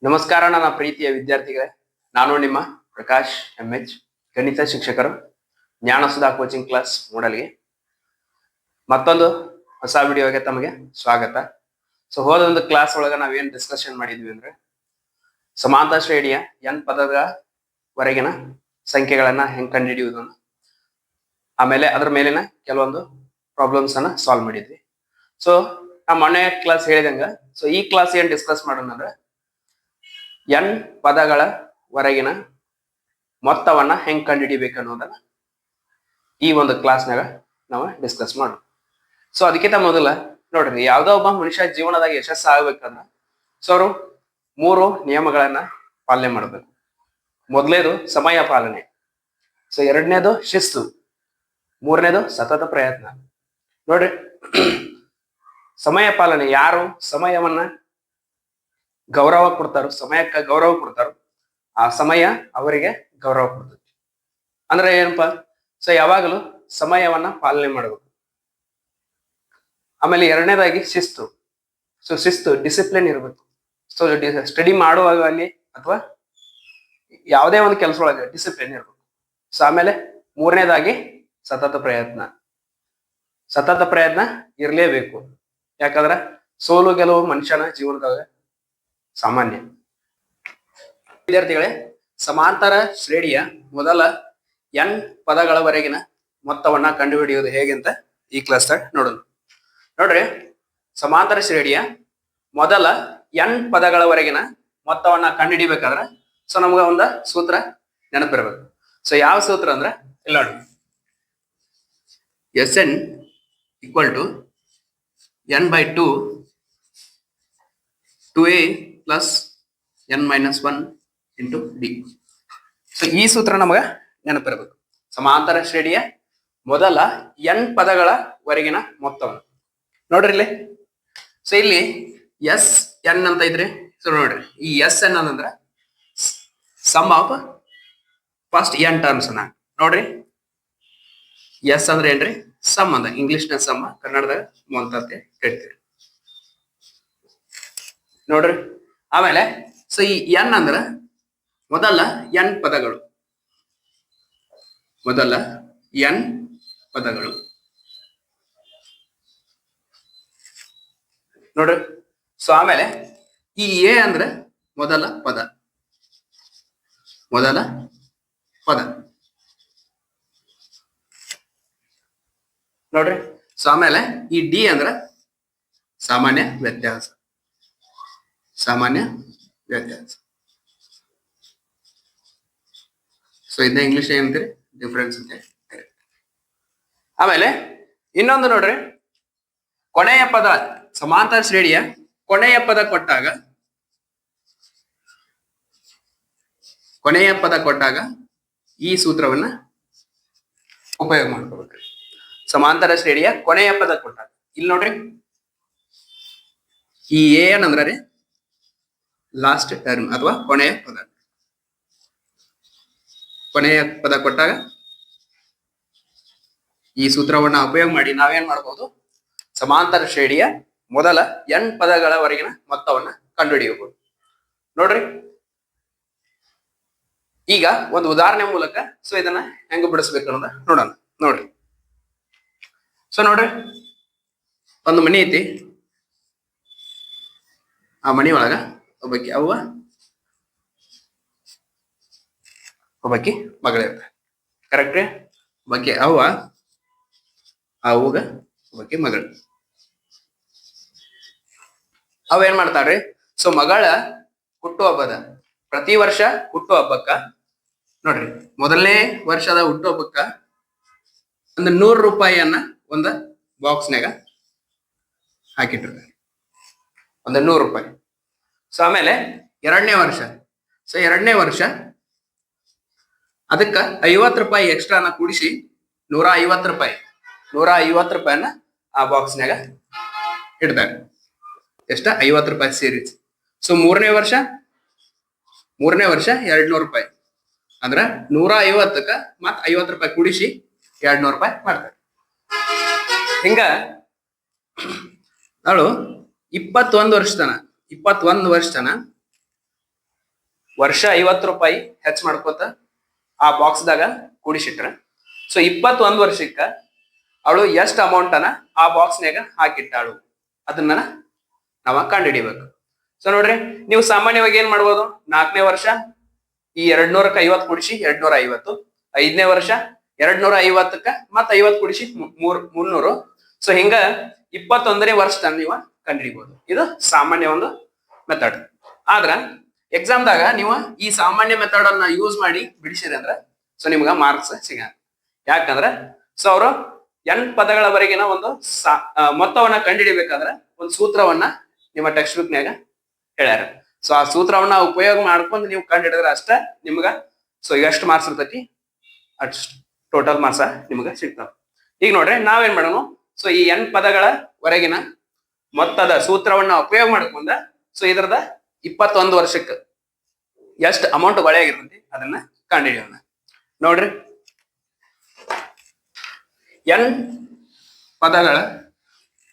ನಮಸ್ಕಾರ ನನ್ನ ಪ್ರೀತಿಯ ವಿದ್ಯಾರ್ಥಿಗಳೇ. ನಾನು ನಿಮ್ಮ ಪ್ರಕಾಶ್ MH, ಗಣಿತ ಶಿಕ್ಷಕರು, ಜ್ಞಾನಸುಧಾ ಕೋಚಿಂಗ್ ಕ್ಲಾಸ್ ಮೂಡಲ್ಗೆ ಮತ್ತೊಂದು ಹೊಸ ವಿಡಿಯೋಗೆ ತಮಗೆ ಸ್ವಾಗತ. ಹೋದ ಒಂದು ಕ್ಲಾಸ್ ಒಳಗ ನಾವೇನ್ ಡಿಸ್ಕಷನ್ ಮಾಡಿದ್ವಿ ಅಂದ್ರೆ ಸಮಾಂತರ ಶ್ರೇಣಿಯ n ಪದಗಳವರೆಗಿನ ಸಂಖ್ಯೆಗಳನ್ನ ಹೆಂಗ್ ಕಂಡುಹಿಡಿಯುವುದು, ಆಮೇಲೆ ಅದ್ರ ಮೇಲಿನ ಕೆಲವೊಂದು ಪ್ರಾಬ್ಲಮ್ಸ್ ಅನ್ನ ಸಾಲ್ವ್ ಮಾಡಿದ್ವಿ. ನಾ ಮೊನ್ನೆ ಕ್ಲಾಸ್ ಹೇಳಿದಂಗ ಈ ಕ್ಲಾಸ್ ಏನ್ ಡಿಸ್ಕಸ್ ಮಾಡೋಣ ಅಂದ್ರೆ n ಪದಗಳವರೆಗಿನ ಮೊತ್ತವನ್ನ ಹೆಂಗ್ ಕಂಡುಹಿಡಿಬೇಕು ಅನ್ನೋದನ್ನ ಈ ಒಂದು ಕ್ಲಾಸ್ನಾಗ ನಾವು ಡಿಸ್ಕಸ್ ಮಾಡೋಣ. ಅದಕ್ಕಿಂತ ಮೊದಲ ನೋಡ್ರಿ, ಯಾವ್ದೋ ಒಬ್ಬ ಮನುಷ್ಯ ಜೀವನದಾಗ ಯಶಸ್ಸು ಆಗ್ಬೇಕಂದ್ರ ಅವರು 3 ನಿಯಮಗಳನ್ನ ಪಾಲನೆ ಮಾಡ್ಬೇಕು. ಮೊದಲನೇದು ಸಮಯ ಪಾಲನೆ, ಎರಡನೇದು ಶಿಸ್ತು, ಮೂರನೇದು ಸತತ ಪ್ರಯತ್ನ. ನೋಡ್ರಿ, ಸಮಯ ಪಾಲನೆ, ಯಾರು ಸಮಯವನ್ನ ಗೌರವ ಕೊಡ್ತಾರೋ, ಸಮಯಕ್ಕೆ ಗೌರವ ಕೊಡ್ತಾರೋ ಆ ಸಮಯ ಅವರಿಗೆ ಗೌರವ ಕೊಡ್ತೈತಿ. ಅಂದ್ರೆ ಏನಪ್ಪಾ, ಯಾವಾಗಲೂ ಸಮಯವನ್ನ ಪಾಲನೆ ಮಾಡಬೇಕು. ಆಮೇಲೆ ಎರಡನೇದಾಗಿ ಶಿಸ್ತು. ಶಿಸ್ತು, ಡಿಸಿಪ್ಲಿನ್ ಇರಬೇಕು. ಸ್ಟಡಿ ಮಾಡುವಾಗ ಅಲ್ಲಿ ಅಥವಾ ಯಾವುದೇ ಒಂದು ಕೆಲಸ ಒಳಗೆ ಡಿಸಿಪ್ಲಿನ್ ಇರಬೇಕು. ಆಮೇಲೆ ಮೂರನೇದಾಗಿ ಸತತ ಪ್ರಯತ್ನ. ಸತತ ಪ್ರಯತ್ನ ಇರಲೇಬೇಕು, ಯಾಕಂದ್ರ ಸೋಲು ಗೆಲುವು ಮನುಷ್ಯನ ಜೀವನದಾಗ ಸಾಮಾನ್ಯ. ವಿದ್ಯಾರ್ಥಿಗಳೇ, ಸಮಾಂತರ ಶ್ರೇಣಿಯ ಮೊದಲ n ಪದಗಳವರೆಗಿನ ಮೊತ್ತವನ್ನ ಕಂಡುಹಿಡಿಯುವುದು ಹೇಗೆ ಅಂತ ಈ ಕ್ಲಾಸ್ ನೋಡೋಣ. ನೋಡ್ರಿ, ಸಮಾಂತರ ಶ್ರೇಣಿಯ ಮೊದಲ n ಪದಗಳವರೆಗಿನ ಮೊತ್ತವನ್ನ ಕಂಡುಹಿಡಿಬೇಕಾದ್ರೆ ನಮ್ಗ ಒಂದು ಸೂತ್ರ ನೆನಪಿರ್ಬೇಕು. ಯಾವ ಸೂತ್ರ ಅಂದ್ರೆ ಇಲ್ಲ ನೋಡಿ, Sn = n/2 2a + n-1 × d. ಈ ಸೂತ್ರ ನಮಗ ನೆನಪಿರಬೇಕು. ಸಮಾಂತರ ಶ್ರೇಣಿಯ ಮೊದಲ n ಪದಗಳವರೆಗಿನ ಮೊತ್ತವನ್ನು ನೋಡ್ರಿ ಇಲ್ಲಿ. ಇಲ್ಲಿ Sn ಅಂತ ಇದ್ರಿ. ನೋಡ್ರಿ, ಈ Sn ಅಂದ್ರೆ sum of first n terms ಅನ್ನ ನೋಡ್ರಿ. ಎಸ್ ಅಂದ್ರೆ ಏನ್ರಿ? ಸಮ್ ಅಂದ. ಇಂಗ್ಲಿಷ್ನ ಸಮ್, ಕನ್ನಡದಾಗ ಮೊತ್ತ ಅಂತ ಹೇಳ್ತೀವಿ ನೋಡ್ರಿ. ಆಮೇಲೆ ಈ n ಅಂದ್ರ ಮೊದಲ n ಪದಗಳು, ಮೊದಲ n ಪದಗಳು ನೋಡ್ರಿ. ಆಮೇಲೆ ಈ a ಅಂದ್ರೆ ಮೊದಲ ಪದ, ಮೊದಲ ಪದ ನೋಡ್ರಿ. ಆಮೇಲೆ ಈ d ಅಂದ್ರ ಸಾಮಾನ್ಯ ವ್ಯತ್ಯಾಸ, ಸಾಮಾನ್ಯ ವ್ಯತ್ಯಾಸ. ಇದನ್ನ ಇಂಗ್ಲಿಷ್ ಏನಂತೀರಿ? ಡಿಫರೆನ್ಸ್ ಅಂತ. ಆಮೇಲೆ ಇನ್ನೊಂದು ನೋಡ್ರಿ, ಕೊನೆಯ ಪದ, ಸಮಾಂತರ ಶ್ರೇಣಿಯ ಕೊನೆಯ ಪದ ಕೊಟ್ಟಾಗ, ಕೊನೆಯ ಪದ ಕೊಟ್ಟಾಗ ಈ ಸೂತ್ರವನ್ನ ಉಪಯೋಗ ಮಾಡ್ಕೋಬೇಕ್ರಿ. ಸಮಾಂತರ ಶ್ರೇಣಿಯ ಕೊನೆಯ ಪದ ಕೊಟ್ಟಾಗ ಇಲ್ಲಿ ನೋಡ್ರಿ, ಈ ಏನ್ ಅಂದ್ರ ರೀ ಲಾಸ್ಟ್ ಟರ್ಮ್ ಅಥವಾ ಕೊನೆಯ ಪದ. ಕೊನೆಯ ಪದ ಕೊಟ್ಟಾಗ ಈ ಸೂತ್ರವನ್ನ ಉಪಯೋಗ ಮಾಡಿ ನಾವೇನ್ ಮಾಡಬಹುದು? ಸಮಾಂತರ ಶ್ರೇಣಿಯ ಮೊದಲ n ಪದಗಳವರೆಗಿನ ಮೊತ್ತವನ್ನ ಕಂಡುಹಿಡಿಯಬಹುದು. ನೋಡ್ರಿ, ಈಗ ಒಂದು ಉದಾಹರಣೆ ಮೂಲಕ ಇದನ್ನ ಹೆಂಗ ಬಿಡಿಸ್ಬೇಕು ಅನ್ನೋದ ನೋಡೋಣ. ನೋಡ್ರಿ, ನೋಡ್ರಿ, ಒಂದು ಮನಿ ಐತಿ. ಆ ಮನಿ ಒಳಗ ಒಬ್ಬಾಕಿ ಅವ್ವ, ಒಬ್ಬಾಕಿ ಮಗಳಿರ್ತಾರೆ. ಕರೆಕ್ಟ್ ರೀ? ಒಬ್ಬಾಕಿ ಅವ್ವ, ಆ ಅವ್ವಗ ಒಬ್ಬಾಕಿ ಮಗಳು. ಅವ ಏನ್ ಮಾಡ್ತಾರ್ರಿ? ಮಗಳ ಹುಟ್ಟುಹಬ್ಬದ, ಪ್ರತಿ ವರ್ಷ ಹುಟ್ಟುಹಬ್ಬಕ್ಕ ನೋಡ್ರಿ, ಮೊದಲನೇ ವರ್ಷದ ಹುಟ್ಟುಹಬ್ಬಕ್ಕ ಒಂದು 100 ರೂಪಾಯಿಯನ್ನ ಒಂದು ಬಾಕ್ಸ್ನಾಗ ಹಾಕಿಟ್ಟಿರ್ತಾರೆ, ಒಂದು 100 ರೂಪಾಯಿ. ಆಮೇಲೆ ಎರಡನೇ ವರ್ಷ, ಎರಡನೇ ವರ್ಷ ಅದಕ್ಕ 50 ರೂಪಾಯಿ ಎಕ್ಸ್ಟ್ರಾನ ಕೂಡಿಸಿ 150 ರೂಪಾಯಿ, 150 ರೂಪಾಯಿನ ಆ ಬಾಕ್ಸ್ನಾಗ ಇಡ್ತಾರೆ. ಎಷ್ಟ? 50 ರೂಪಾಯಿ ಸೇರಿಸಿ. ಮೂರನೇ ವರ್ಷ 200 ರೂಪಾಯಿ, ಅಂದ್ರ 150ಕ್ಕ ಮತ್ 50 ರೂಪಾಯಿ ಕೂಡಿಸಿ 200 ರೂಪಾಯಿ ಮಾಡ್ತಾರೆ. ಹಿಂಗ ಅವಳು 21 ವರ್ಷ ತನ ವರ್ಷ 50 ರೂಪಾಯಿ ಹೆಚ್ಚು ಮಾಡ್ಕೋತ ಆ ಬಾಕ್ಸ್ದಾಗ ಕೂಡಿಸಿಟ್ರ ಸೊ 21 ವರ್ಷಕ್ಕ ಅವಳು ಎಷ್ಟು ಅಮೌಂಟ್ ಅನ್ನ ಆ ಬಾಕ್ಸ್ನಾಗ ಹಾಕಿಟ್ಟಾಳು ಅದನ್ನ ನಾವ ಕಂಡುಹಿಡಿಬೇಕು. ಸೊ ನೋಡ್ರಿ, ನೀವು ಸಾಮಾನ್ಯವಾಗಿ ಏನ್ ಮಾಡ್ಬೋದು, 4ನೇ ವರ್ಷ ಈ 200ಕ್ಕೆ 50 ಕೂಡಿಸಿ 250, 5ನೇ ವರ್ಷ 250ಕ್ಕ ಮತ್ತ 50 ಕೂಡಿಸಿ 300. ಸೊ ಹಿಂಗ 21ನೇ ವರ್ಷದ ನೀವು ಕಂಡುಹಿಡಿಬಹುದು. ಇದು ಸಾಮಾನ್ಯ ಒಂದು ಮೆಥಡ್. ಆದ್ರ ಎಕ್ಸಾಮ್ದಾಗ ನೀವು ಈ ಸಾಮಾನ್ಯ ಮೆಥಡ್ ಅನ್ನ ಯೂಸ್ ಮಾಡಿ ಬಿಡಿಸಿರಿ ಅಂದ್ರ ಸೊ ನಿಮ್ಗ ಮಾರ್ಕ್ಸ್ ಸಿಗ. ಯಾಕಂದ್ರ ಸೊ ಅವರು n ಪದಗಳವರೆಗಿನ ಒಂದು ಮೊತ್ತವನ್ನ ಕಂಡುಹಿಡಿಬೇಕಾದ್ರ ಒಂದು ಸೂತ್ರವನ್ನ ನಿಮ್ಮ ಟೆಕ್ಸ್ಟ್ ಬುಕ್ ನಾಗ ಹೇಳ್ಯಾರ. ಸೊ ಆ ಸೂತ್ರವನ್ನ ಉಪಯೋಗ ಮಾಡ್ಕೊಂಡು ನೀವು ಕಂಡು ಹಿಡಿದ್ರೆ ಅಷ್ಟ ನಿಮ್ಗ ಸೊ ಎಷ್ಟು ಮಾರ್ಕ್ಸ್ ಇರ್ತೈತಿ ಅಷ್ಟು ಟೋಟಲ್ ಮಾರ್ಕ್ಸ್ ನಿಮ್ಗ ಸಿಗ್ತಾವ. ಈಗ ನೋಡ್ರಿ, ನಾವೇನ್ ಮಾಡೋಣ, ಸೊ ಈ n ಪದಗಳ ವರೆಗಿನ ಮೊತ್ತದ ಸೂತ್ರವನ್ನ ಉಪಯೋಗ ಮಾಡ್ಕೊಂಡ ಸೊ ಇದ್ರದ 21 ವರ್ಷಕ್ಕೆ ಎಷ್ಟು ಅಮೌಂಟ್ ಬಳೆ ಆಗಿರ್ತೈತಿ ಅದನ್ನ ಕಂಡುಹಿಡಿಯೋಣ. ನೋಡ್ರಿ, n ಪದಗಳ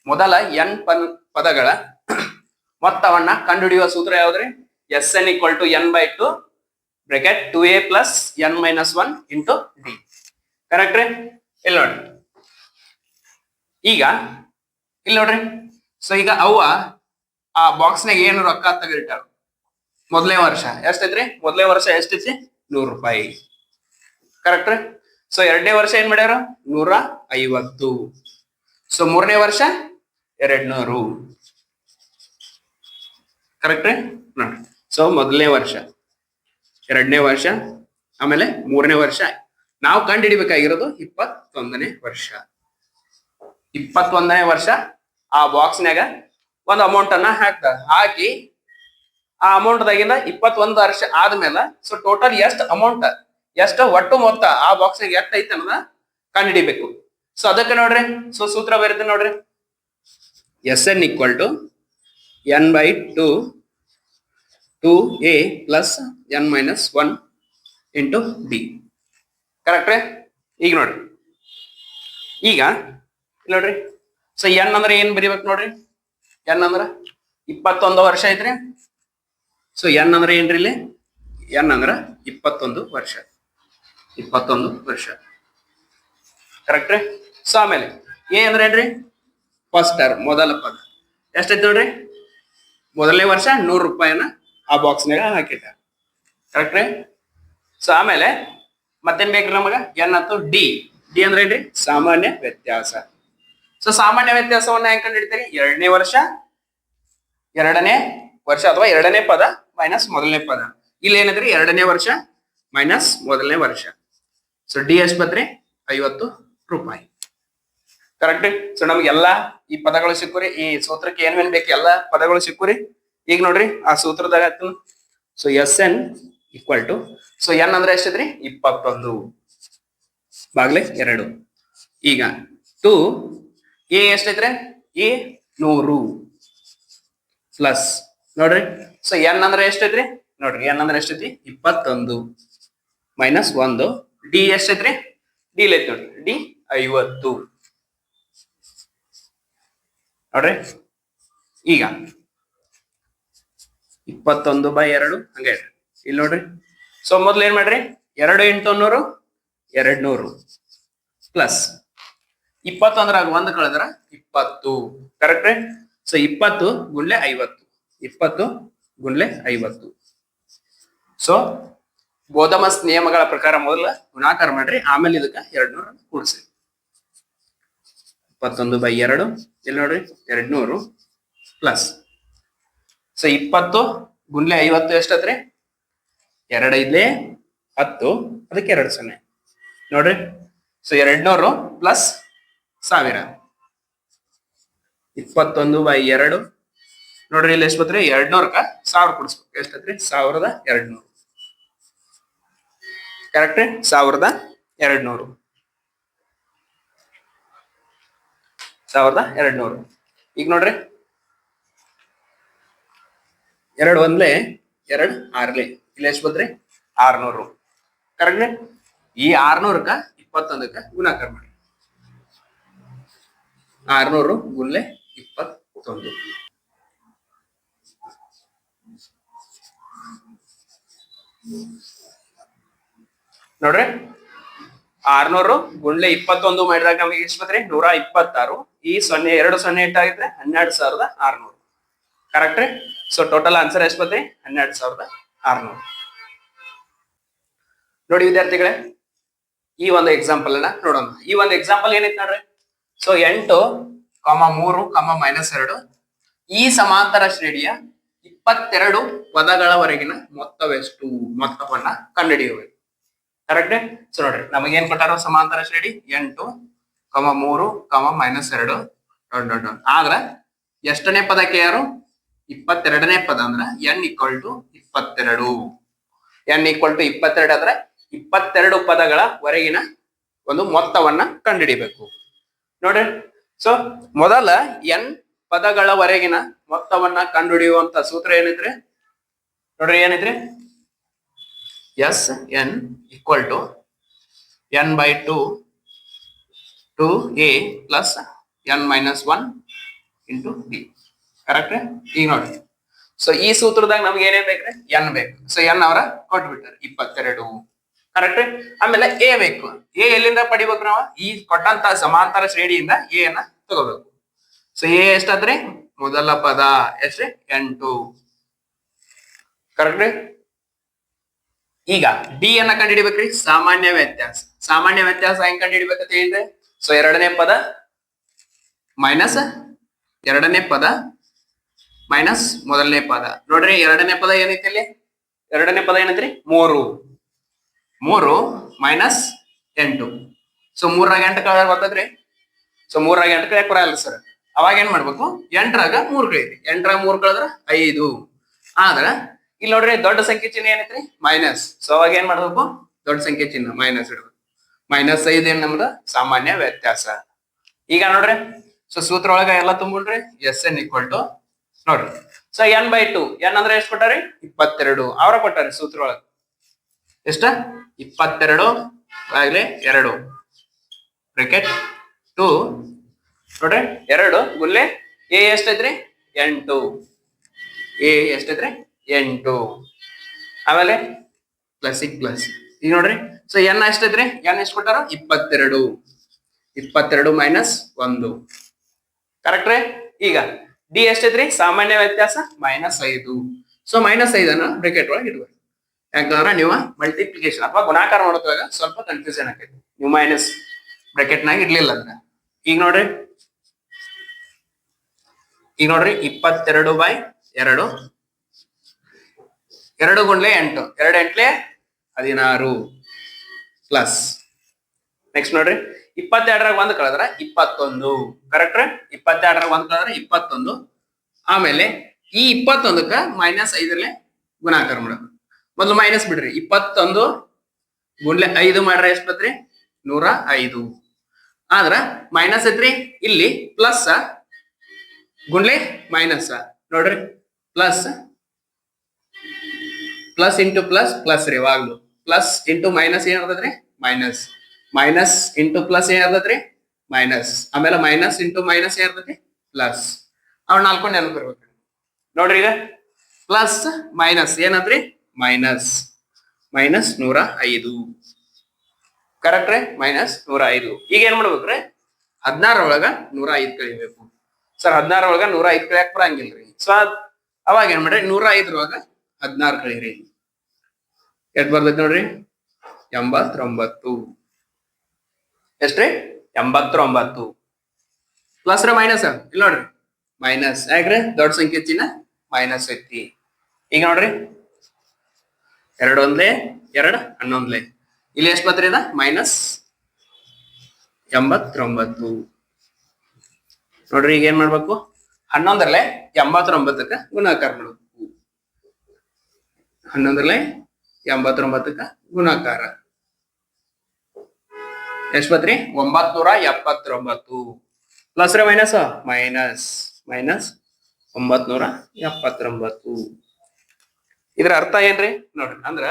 ಮೊದಲ n ಪದಗಳ ಮೊತ್ತವನ್ನ ಕಂಡುಹಿಡಿಯುವ ಸೂತ್ರ ಯಾವ್ದ್ರಿ? Sn = n/2 bracket 2a + n - 1 × d. Correct ರೀ? ಇಲ್ಲಿ ನೋಡ್ರಿ, ಈಗ ಇಲ್ಲಿ ನೋಡ್ರಿ, ಸೊ ಈಗ ಅವ್ವ ಆ ಬಾಕ್ಸ್ನಾಗ ಏನು ರೊಕ್ಕ ತೆಗೆದಿಟ್ಟಾಳ. ಮೊದಲನೇ ವರ್ಷ ಎಷ್ಟೈತ್ರಿ? ಮೊದಲನೇ ವರ್ಷ ಎಷ್ಟೈತಿ? 100 ರೂಪಾಯಿ. ಕರೆಕ್ಟ್ ರೀ? ಸೊ 2ನೇ ವರ್ಷ ಏನ್ ಮಾಡ್ಯಾರ? 150. ಸೊ 3ನೇ ವರ್ಷ 200. ಕರೆಕ್ಟ್ ರೀ? ನೋಡಿ, ಸೊ ಮೊದಲನೇ ವರ್ಷ, 2ನೇ ವರ್ಷ, ಆಮೇಲೆ 3ನೇ ವರ್ಷ. ನಾವು ಕಂಡು ಹಿಡಿಬೇಕಾಗಿರೋದು 21ನೇ ವರ್ಷ. 21ನೇ ವರ್ಷ ಆ ಬಾಕ್ಸ್ನಾಗ ಒಂದು ಅಮೌಂಟ್ ಅನ್ನ ಹಾಕಿ ಆ ಅಮೌಂಟ್ ದಾಗಿಂದ 21 ವರ್ಷ ಆದ್ಮೇಲೆ ಸೊ ಟೋಟಲ್ ಎಷ್ಟು ಅಮೌಂಟ್, ಎಷ್ಟು ಒಟ್ಟು ಮೊತ್ತ ಆ ಬಾಕ್ಸ್ನಾಗ ಎಷ್ಟು ಐತೆ ಅನ್ನೋದ ಕಂಡು ಹಿಡಿಬೇಕು. ಸೊ ಅದಕ್ಕೆ ನೋಡ್ರಿ, ಸೊ ಸೂತ್ರ ಬರುತ್ತೆ ನೋಡ್ರಿ, Sn = n/2 2a + n - 1 × d. Correct ರೀ? ಈಗ ನೋಡ್ರಿ, ಈಗ ನೋಡ್ರಿ, ಸೊ n ಅಂದ್ರೆ ಏನ್ ಬರಿಬೇಕು ನೋಡ್ರಿ, n ಅಂದ್ರ 21 ವರ್ಷ ಐತ್ರಿ. ಸೊ n ಅಂದ್ರೆ ಏನ್ರಿ ಇಲ್ಲಿ? n ಅಂದ್ರ 21 ವರ್ಷ. 21 ವರ್ಷ. ಕರೆಕ್ಟ್ ರೀ? ಸೊ ಆಮೇಲೆ a ಅಂದ್ರೆ ಏನ್ರಿ? ಫಸ್ಟ್ ಟರ್ಮ್, ಮೊದಲ ಪದ. ಎಷ್ಟೈತಿ ನೋಡ್ರಿ? ಮೊದಲನೇ ವರ್ಷ 100 ರೂಪಾಯಿನ ಆ ಬಾಕ್ಸ್ನಾಗ ಹಾಕಿಟ್ಟ. ಕರೆಕ್ಟ್ ರೀ? ಸೊ ಆಮೇಲೆ ಮತ್ತೇನ್ ಬೇಕ್ರಿ ನಮಗ? n ಮತ್ತು d. d ಅಂದ್ರೆ ಏನ್ರಿ? ಸಾಮಾನ್ಯ ವ್ಯತ್ಯಾಸ. ಸೊ ಸಾಮಾನ್ಯ ವ್ಯತ್ಯಾಸವನ್ನ ಹೆಂಗ್ ಕಂಡು ಹಿಡಿತೀರಿ? 2ನೇ ವರ್ಷ ಅಥವಾ 2ನೇ ಪದ ಮೈನಸ್ ಮೊದಲನೇ ಪದ. ಇಲ್ಲಿ ಏನಂದ್ರಿ? 2ನೇ ವರ್ಷ ಮೈನಸ್ ಮೊದಲನೇ ವರ್ಷ. ಸೊ ಡಿ ಎಷ್ಟು ಬತ್ರಿ? 50 ರೂಪಾಯಿ. ಕರೆಕ್ಟ್. ಸೊ ನಮ್ಗೆ ಎಲ್ಲಾ ಈ ಪದಗಳು ಸಿಕ್ಕುರಿ, ಈ ಸೂತ್ರಕ್ಕೆ ಏನ್ ಬೇಕು ಎಲ್ಲಾ ಪದಗಳು ಸಿಕ್ಕುರಿ. ಈಗ ನೋಡ್ರಿ, ಆ ಸೂತ್ರದಾಗ ಸೊ Sn = ಸೊ n ಅಂದ್ರೆ ಎಷ್ಟೈತ್ರಿ? 21 ಬಾಗ್ಲೆ 2. ಈಗ 2 a ಎಷ್ಟೈತ್ರಿ? a 100 ಪ್ಲಸ್ ನೋಡ್ರಿ, ಸೊ n ಅಂದ್ರೆ ಎಷ್ಟೈತ್ರಿ? ನೋಡ್ರಿ, n ಅಂದ್ರೆ ಎಷ್ಟೈತಿ? 21 ಮೈನಸ್ 1. ಡಿ ಎಷ್ಟೈತ್ರಿ? ಡಿ ಐತಿ ನೋಡ್ರಿ, ಡಿ 50. ನೋಡ್ರಿ, ಈಗ 21/2 ಹಂಗೆ ಇಲ್ಲಿ ನೋಡ್ರಿ. ಸೊ ಮೊದ್ಲು ಏನ್ ಮಾಡ್ರಿ? 2 × 100 200 ಪ್ಲಸ್ 20 ಅಂದ್ರ 1 ಕಳೆದ್ರ 20. ಕರೆಕ್ಟ್ ರೀ? ಸೊ 20 × 50, 20 × 50. ಸೊ ಬೋಧಮಸ್ ನಿಯಮಗಳ ಪ್ರಕಾರ ಮೊದಲ ಗುಣಾಕಾರ ಮಾಡ್ರಿ, ಆಮೇಲೆ ಇದಕ್ಕ 200 ಕೂಡಿಸಿ. 21/2 ಇಲ್ಲಿ ನೋಡ್ರಿ 200 ಪ್ಲಸ್ ಸೊ 20 × 50 ಎಷ್ಟತ್ರಿ? 2 × 5 10, ಅದಕ್ಕೆ 2 0 ನೋಡ್ರಿ. So 200 plus 1000. 21/2 ನೋಡ್ರಿ, ಇಲ್ಲಿ ಎಷ್ಟು ಬತ್ರಿ? 200ಕ್ಕ 1000 ಕೊಡಿಸ್ಬೇಕು. ಎಷ್ಟತ್ರಿ? 1200. ಕರೆಕ್ಟ್ ರೀ? 1200. 1200. ಈಗ ನೋಡ್ರಿ, 2 1 2 6 ಇಲ್ಲಿ ಎಷ್ಟು ಬತ್ರಿ? 600. ಕರೆಕ್ಟ್ ರೀ? ಈ 600ಕ್ಕ 21ಕ್ಕ ಗುಣಾಕಾರ ಮಾಡಿ. 600 × 21. ನೋಡ್ರಿ 600 ಗುಂಡ್ಲೆ 21 ಮಾಡಿದಾಗ ನಮಗೆ ಎಷ್ಟು ಬತ್ರಿ 126. ಈ 0 2 0 ಇಟ್ಟಾಗಿದ್ರೆ 12,600. ಕರೆಕ್ಟ್ ರೀ. ಸೊ ಟೋಟಲ್ ಆನ್ಸರ್ ಎಷ್ಟು ಬತ್ರಿ 12,600. ನೋಡಿ ವಿದ್ಯಾರ್ಥಿಗಳೇ, ಈ ಒಂದು ಎಕ್ಸಾಂಪಲ್ ಅನ್ನ ನೋಡೋಣ. ಈ ಒಂದು ಎಕ್ಸಾಂಪಲ್ ಏನೈತೆ ನೋಡ್ರಿ. ಸೊ 8, 3, -2 ಈ ಸಮಾಂತರ ಶ್ರೇಣಿಯ 22 ಪದಗಳವರೆಗಿನ ಮೊತ್ತವೆಷ್ಟು ಮೊತ್ತವನ್ನ ಕಂಡುಹಿಡಿಯಬೇಕು. ಕರೆಕ್ಟ್. ಸೊ ನೋಡ್ರಿ, ನಮಗೇನ್ ಕೊಟ್ಟಾರ ಸಮಾಂತರ ಶ್ರೇಣಿ 8, 3, -2 ಆದ್ರ ಎಷ್ಟನೇ ಪದಕ್ಕೆ ಯಾರು 22ನೇ ಪದ ಅಂದ್ರ n = 22. n = 22 ಅಂದ್ರೆ 22 ಪದಗಳ ವರೆಗಿನ ಒಂದು ಮೊತ್ತವನ್ನ ಕಂಡುಹಿಡಿಬೇಕು. ನೋಡ್ರಿ, ಸೊ ಮೊದಲ n ಪದಗಳವರೆಗಿನ ಮೊತ್ತವನ್ನ ಕಂಡುಹಿಡಿಯುವಂತ ಸೂತ್ರ ಏನಿದ್ರೆ ನೋಡ್ರಿ, ಏನಿದ್ರಿ Sn = n/2 2a + n-1 × b. Correct. ಈಗ ನೋಡ್ರಿ, ಸೊ ಈ ಸೂತ್ರದಾಗ ನಮ್ಗೆ ಏನೇನ್ ಬೇಕ್ರಿ n ಬೇಕು. ಸೊ n ಅವರ ಕೊಟ್ಬಿಟ್ಟಾರೆ 22. ಕರೆಕ್ಟ್. ಆಮೇಲೆ ಎ ಬೇಕು. ಎ ಎಲ್ಲಿಂದ ಪಡಿಬೇಕು ನಾವು ಈ ಕೊಟ್ಟಂತ ಸಮಾಂತರ ಶ್ರೇಣಿಯಿಂದ ಎ ಅನ್ನ ತಗೋಬೇಕು. ಸೊ ಎ ಎಷ್ಟಾದ್ರಿ ಮೊದಲ ಪದ ಎಷ್ಟ್ರಿ 8. ಕರೆಕ್ಟ್. ಈಗ ಡಿ ಅನ್ನ ಕಂಡುಹಿಡಿಬೇಕ್ರಿ. ಸಾಮಾನ್ಯ ವ್ಯತ್ಯಾಸ. ಸಾಮಾನ್ಯ ವ್ಯತ್ಯಾಸ ಹೆಂಗ್ ಕಂಡುಹಿಡಿಬೇಕಂತ ಹೇಳಿದ್ರೆ, ಸೊ ಎರಡನೇ ಪದ ಮೈನಸ್ ಮೊದಲನೇ ಪದ. ನೋಡ್ರಿ, ಎರಡನೇ ಪದ ಏನೈತಿ ಇಲ್ಲಿ? ಎರಡನೇ ಪದ ಏನೈತ್ರಿ 3 -8. ಸೊ 3ರಾಗ 8 ಕಳೆದ್ರೆ ಬರ್ತದ್ರಿ. ಸೊ 3ರಾಗ 8 ಕಳೆಯಕ್ ಬರಲ್ಲ ಸರ್. ಅವಾಗ ಏನ್ ಮಾಡ್ಬೇಕು 8ರಾಗ 3 ಕಳೀರಿ. 8ರಾಗ 3 ಕಳೆದ್ರ 5. ಆದ್ರ ಇಲ್ಲಿ ನೋಡ್ರಿ ದೊಡ್ಡ ಸಂಖ್ಯೆ ಚಿಹ್ನೆ ಏನೈತ್ರಿ ಮೈನಸ್. ಸೊ ಅವಾಗ ಏನ್ ಮಾಡ್ಬೇಕು ದೊಡ್ಡ ಸಂಖ್ಯೆ ಚಿಹ್ನೆ ಮೈನಸ್ ಇಡ್ಬೇಕು. -5 ಏನ್ ನಮ್ದು ಸಾಮಾನ್ಯ ವ್ಯತ್ಯಾಸ. ಈಗ ನೋಡ್ರಿ, ಸೊ ಸೂತ್ರ ಒಳಗ ಎಲ್ಲ ತುಂಬಿಡ್ರಿ. Sn = ನೋಡ್ರಿ, ಸೊ n/2. n ಅಂದ್ರೆ ಎಷ್ಟು ಕೊಟ್ಟಾರಿ 22. ಅವರ ಕೊಟ್ಟಾರಿ ಸೂತ್ರ ಒಳಗ ಎಷ್ಟ 22 ಆಗ್ಲಿ 2 ಬ್ರಾಕೆಟ್ 2 ನೋಡ್ರಿ 2 ಗುಲ್ಲೆ a ಎಷ್ಟೈತ್ರಿ 8. a ಎಷ್ಟೈತ್ರಿ 8. ಆಮೇಲೆ ಪ್ಲಸ್ ಈಗ ನೋಡ್ರಿ, ಸೊ n ಎಷ್ಟೈತ್ರಿ n ಎಷ್ಟು ಕೊಟ್ಟಾರ 22. 22 -1. ಕರೆಕ್ಟ್ ರೀ. ಈಗ ಡಿ ಎಷ್ಟೈತ್ರಿ ಸಾಮಾನ್ಯ ವ್ಯತ್ಯಾಸ -5. ಸೊ -5 ಅನ್ನ ಬ್ರಾಕೆಟ್ ಒಳಗೆ ಇಡ್ಬೇಕು. ಯಾಕಂದ್ರೆ ನೀವು ಮಲ್ಟಿಪ್ಲಿಕೇಶನ್ ಅಥವಾ ಗುಣಾಕಾರ ಮಾಡೋದಾಗ ಸ್ವಲ್ಪ ಕನ್ಫ್ಯೂಷನ್ ಆಕೈತಿ, ನೀವು ಮೈನಸ್ ಬ್ರಾಕೆಟ್ ನಾಗ ಇಡ್ಲಿಲ್ಲ ಅಂದ್ರೆ. ಈಗ ನೋಡ್ರಿ 22/2 2 ಗುಂಡ್ಲೆ 8 2 8 16 ಪ್ಲಸ್ ನೆಕ್ಸ್ಟ್ ನೋಡ್ರಿ 22ರಾಗ 1 ಕಳೆದ್ರ 21. ಕರೆಕ್ಟ್. 22ರಾಗ 1 ಕಳೆದ್ರ 21. ಆಮೇಲೆ ಈ 21ಕ್ಕ -5 ಗುಣಾಕಾರ ಮಾಡೋದು. ಮೊದಲು ಮೈನಸ್ ಬಿಡ್ರಿ. 21 ಗುಂಡ್ಲೆ 5 ಮಾಡ್ರೆ ಎಷ್ಟು ಬತ್ರಿ 105. ಆದ್ರ ಮೈನಸ್ ಐತ್ರಿ. ಇಲ್ಲಿ ಪ್ಲಸ್ ಗುಂಡ್ಲೆ ಮೈನಸ್ ನೋಡ್ರಿ, ಪ್ಲಸ್ ಇಂಟು ಪ್ಲಸ್ ರೀ. ಯಾವಾಗ್ಲು ಪ್ಲಸ್ ಇಂಟು ಮೈನಸ್ ಏನಾಗ್ತದ್ರಿ ಮೈನಸ್ ಇಂಟು ಪ್ಲಸ್ ಏನಾಗ್ತದ್ರಿ ಮೈನಸ್. ಆಮೇಲೆ ಮೈನಸ್ ಇಂಟು ಮೈನಸ್ ಏನಾಗ್ತೈತಿ ಪ್ಲಸ್. ಅವ್ನ 4 ನೆನಪಿರ್ಬೇಕು ನೋಡ್ರಿ. ಈಗ ಪ್ಲಸ್ ಮೈನಸ್ ಏನಂದ್ರಿ ಮೈನಸ್ 105. ಕರೆಕ್ಟ್ ರೀ -105. ಈಗ ಏನ್ ಮಾಡ್ಬೇಕ್ರಿ 16 ಒಳಗ 105 ಕಳಿಬೇಕು. ಸರ್ 16 ಒಳಗ 105 ಕಳಿಯಕ್ ಬರಂಗಿಲ್ರಿ. ಸೊ ಅವಾಗ ಏನ್ ಮಾಡ್ರಿ 105 16 ಕಳೀರಿ. ಎಷ್ಟ್ ಬರ್ತೈತಿ ನೋಡ್ರಿ 89. ಎಷ್ಟ್ರಿ 89. ಪ್ಲಸ್ ರೀ ಮೈನಸ್ ಇಲ್ಲಿ ನೋಡ್ರಿ ಮೈನಸ್. ಯಾಕ್ರಿ ದೊಡ್ಡ ಸಂಖ್ಯೆ ಚಿಹ್ನೆ ಮೈನಸ್ ಐತಿ. ಈಗ ನೋಡ್ರಿ 2 1 2 11 ಇಲ್ಲಿ ಎಷ್ಟು ಬತ್ರಿ -89. ನೋಡ್ರಿ, ಈಗ ಏನ್ ಮಾಡ್ಬೇಕು 11 89ಕ್ಕ ಗುಣಾಕಾರ ಮಾಡ್ಬೇಕು. 11 89ಕ್ಕ ಗುಣಾಕಾರ ಎಷ್ಟು ಬತ್ರಿ 979. ಪ್ಲಸ್ ರೀ ಮೈನಸ್ -979. ಇದ್ರ ಅರ್ಥ ಏನ್ರಿ ನೋಡ್ರಿ, ಅಂದ್ರ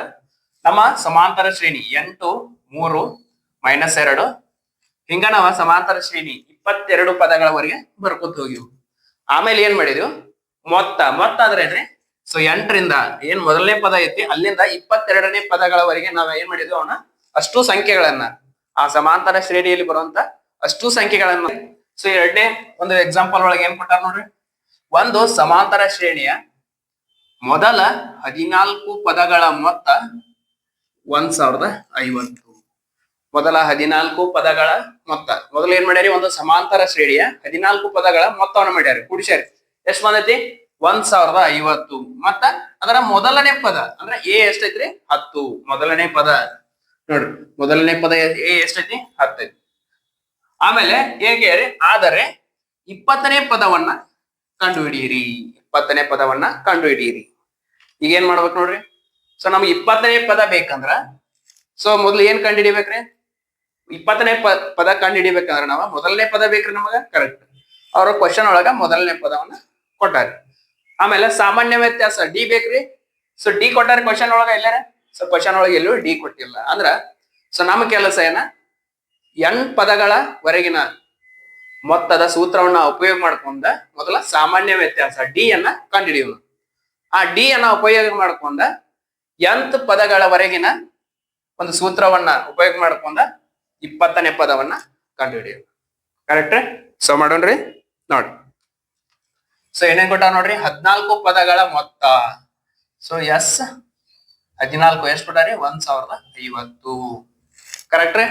ನಮ್ಮ ಸಮಾಂತರ ಶ್ರೇಣಿ 8 3 -2 ಹಿಂಗ ನಾವ ಸಮಾಂತರ ಶ್ರೇಣಿ 22 ಪದಗಳವರೆಗೆ ಬರ್ಕೊತ ಹೋಗಿವು. ಆಮೇಲೆ ಏನ್ ಮಾಡಿದ್ವು ಮೊತ್ತ ಅಂದ್ರೆ ಏನ್ರಿ ಸೊ 8ರಿಂದ ಏನ್ ಮೊದಲನೇ ಪದ ಐತಿ ಅಲ್ಲಿಂದ 22ನೇ ಪದಗಳವರೆಗೆ ನಾವ್ ಏನ್ ಮಾಡಿದ್ವಿ ಅವನ ಅಷ್ಟು ಸಂಖ್ಯೆಗಳನ್ನ ಆ ಸಮಾಂತರ ಶ್ರೇಣಿಯಲ್ಲಿ ಬರುವಂತ ಅಷ್ಟು ಸಂಖ್ಯೆಗಳನ್ನ. ಸೊ ಎರಡನೇ ಒಂದು ಎಕ್ಸಾಂಪಲ್ ಒಳಗೆ ಏನ್ ಕೊಟ್ಟಾರ ನೋಡ್ರಿ, ಒಂದು ಸಮಾಂತರ ಶ್ರೇಣಿಯ ಮೊದಲ 14 ಪದಗಳ ಮೊತ್ತ 1050. ಮೊದಲ 14 ಪದಗಳ ಮೊತ್ತ. ಮೊದಲು ಏನ್ ಮಾಡ್ಯಾರಿ, ಒಂದು ಸಮಾಂತರ ಶ್ರೇಣಿಯ 14 ಪದಗಳ ಮೊತ್ತವನ್ನು ಮಾಡ್ಯಾರಿ, ಕೂಡಿಸ್ಯಾರಿ. ಎಷ್ಟ್ ಬಂದೈತಿ? 1050. ಮತ್ತ ಅದರ ಮೊದಲನೇ ಪದ ಅಂದ್ರೆ ಎ ಎಷ್ಟೈತ್ರಿ? 10. ಮೊದಲನೇ ಪದ ನೋಡ್ರಿ, ಮೊದಲನೇ ಪದ ಎ ಎಷ್ಟೈತಿ? 10 ಐತಿ. ಆಮೇಲೆ ಹೇಗೆ, ಆದರೆ 20ನೇ ಪದವನ್ನ ಕಂಡು ಹಿಡಿಯಿರಿ. 20ನೇ ಪದವನ್ನ ಕಂಡು ಹಿಡಿಯಿರಿ. ಈಗ ಏನ್ ಮಾಡ್ಬೇಕು ನೋಡ್ರಿ, ಸೊ ನಮ್ಗೆ 20ನೇ ಪದ ಬೇಕಂದ್ರ ಸೊ ಮೊದ್ಲು ಏನ್ ಕಂಡು ಹಿಡಿಬೇಕ್ರಿ? 20ನೇ ಪದ ಕಂಡು ಹಿಡಿಬೇಕಂದ್ರ ನಾವ ಮೊದಲನೇ ಪದ ಬೇಕ್ರಿ ನಮಗ. ಕರೆಕ್ಟ್. ಅವ್ರ ಕ್ವಶನ್ ಒಳಗ ಮೊದಲನೇ ಪದವನ್ನ ಕೊಟ್ಟಾರಿ. ಆಮೇಲೆ ಸಾಮಾನ್ಯ ವ್ಯತ್ಯಾಸ ಡಿ ಬೇಕ್ರಿ. ಸೊ ಡಿ ಕೊಟ್ಟಾರ ಕ್ವಶನ್ ಒಳಗ ಎಲ್ಲಾರ. ಸೊ ಕ್ವಶನ್ ಒಳಗೆ ಎಲ್ಲೂ ಡಿ ಕೊಟ್ಟಿಲ್ಲ. ಅಂದ್ರ ಸೊ ನಮ್ಮ ಕೆಲಸ ಏನ, ಎನ್ ಪದಗಳ ವರೆಗಿನ ಮೊತ್ತದ ಸೂತ್ರವನ್ನ ಉಪಯೋಗ ಮಾಡ್ಕೊಂಡ ಮೊದಲ ಸಾಮಾನ್ಯ ವ್ಯತ್ಯಾಸ ಡಿ ಅನ್ನ ಕಂಡುಹಿಡಿಯೋಣ. ಆ ಡಿ ಅನ್ನ ಉಪಯೋಗ ಮಾಡ್ಕೊಂಡ ಎಂತ ಪದಗಳವರೆಗಿನ ಒಂದು ಸೂತ್ರವನ್ನ ಉಪಯೋಗ ಮಾಡ್ಕೊಂಡ 20ನೇ ಪದವನ್ನ ಕಂಡುಹಿಡಿಯೋಣ. ಕರೆಕ್ಟ್. ಸೊ ಮಾಡೋಣ್ರಿ ನೋಡಿ. ಸೊ ಏನೇನ್ ಕೊಟ್ಟಾರ ನೋಡ್ರಿ, 14 ಪದಗಳ ಮೊತ್ತ. ಸೊ ಎಸ್ 14 ಎಷ್ಟು ಕೊಟ್ಟಾರಿ? 1050. ಕರೆಕ್ಟ್.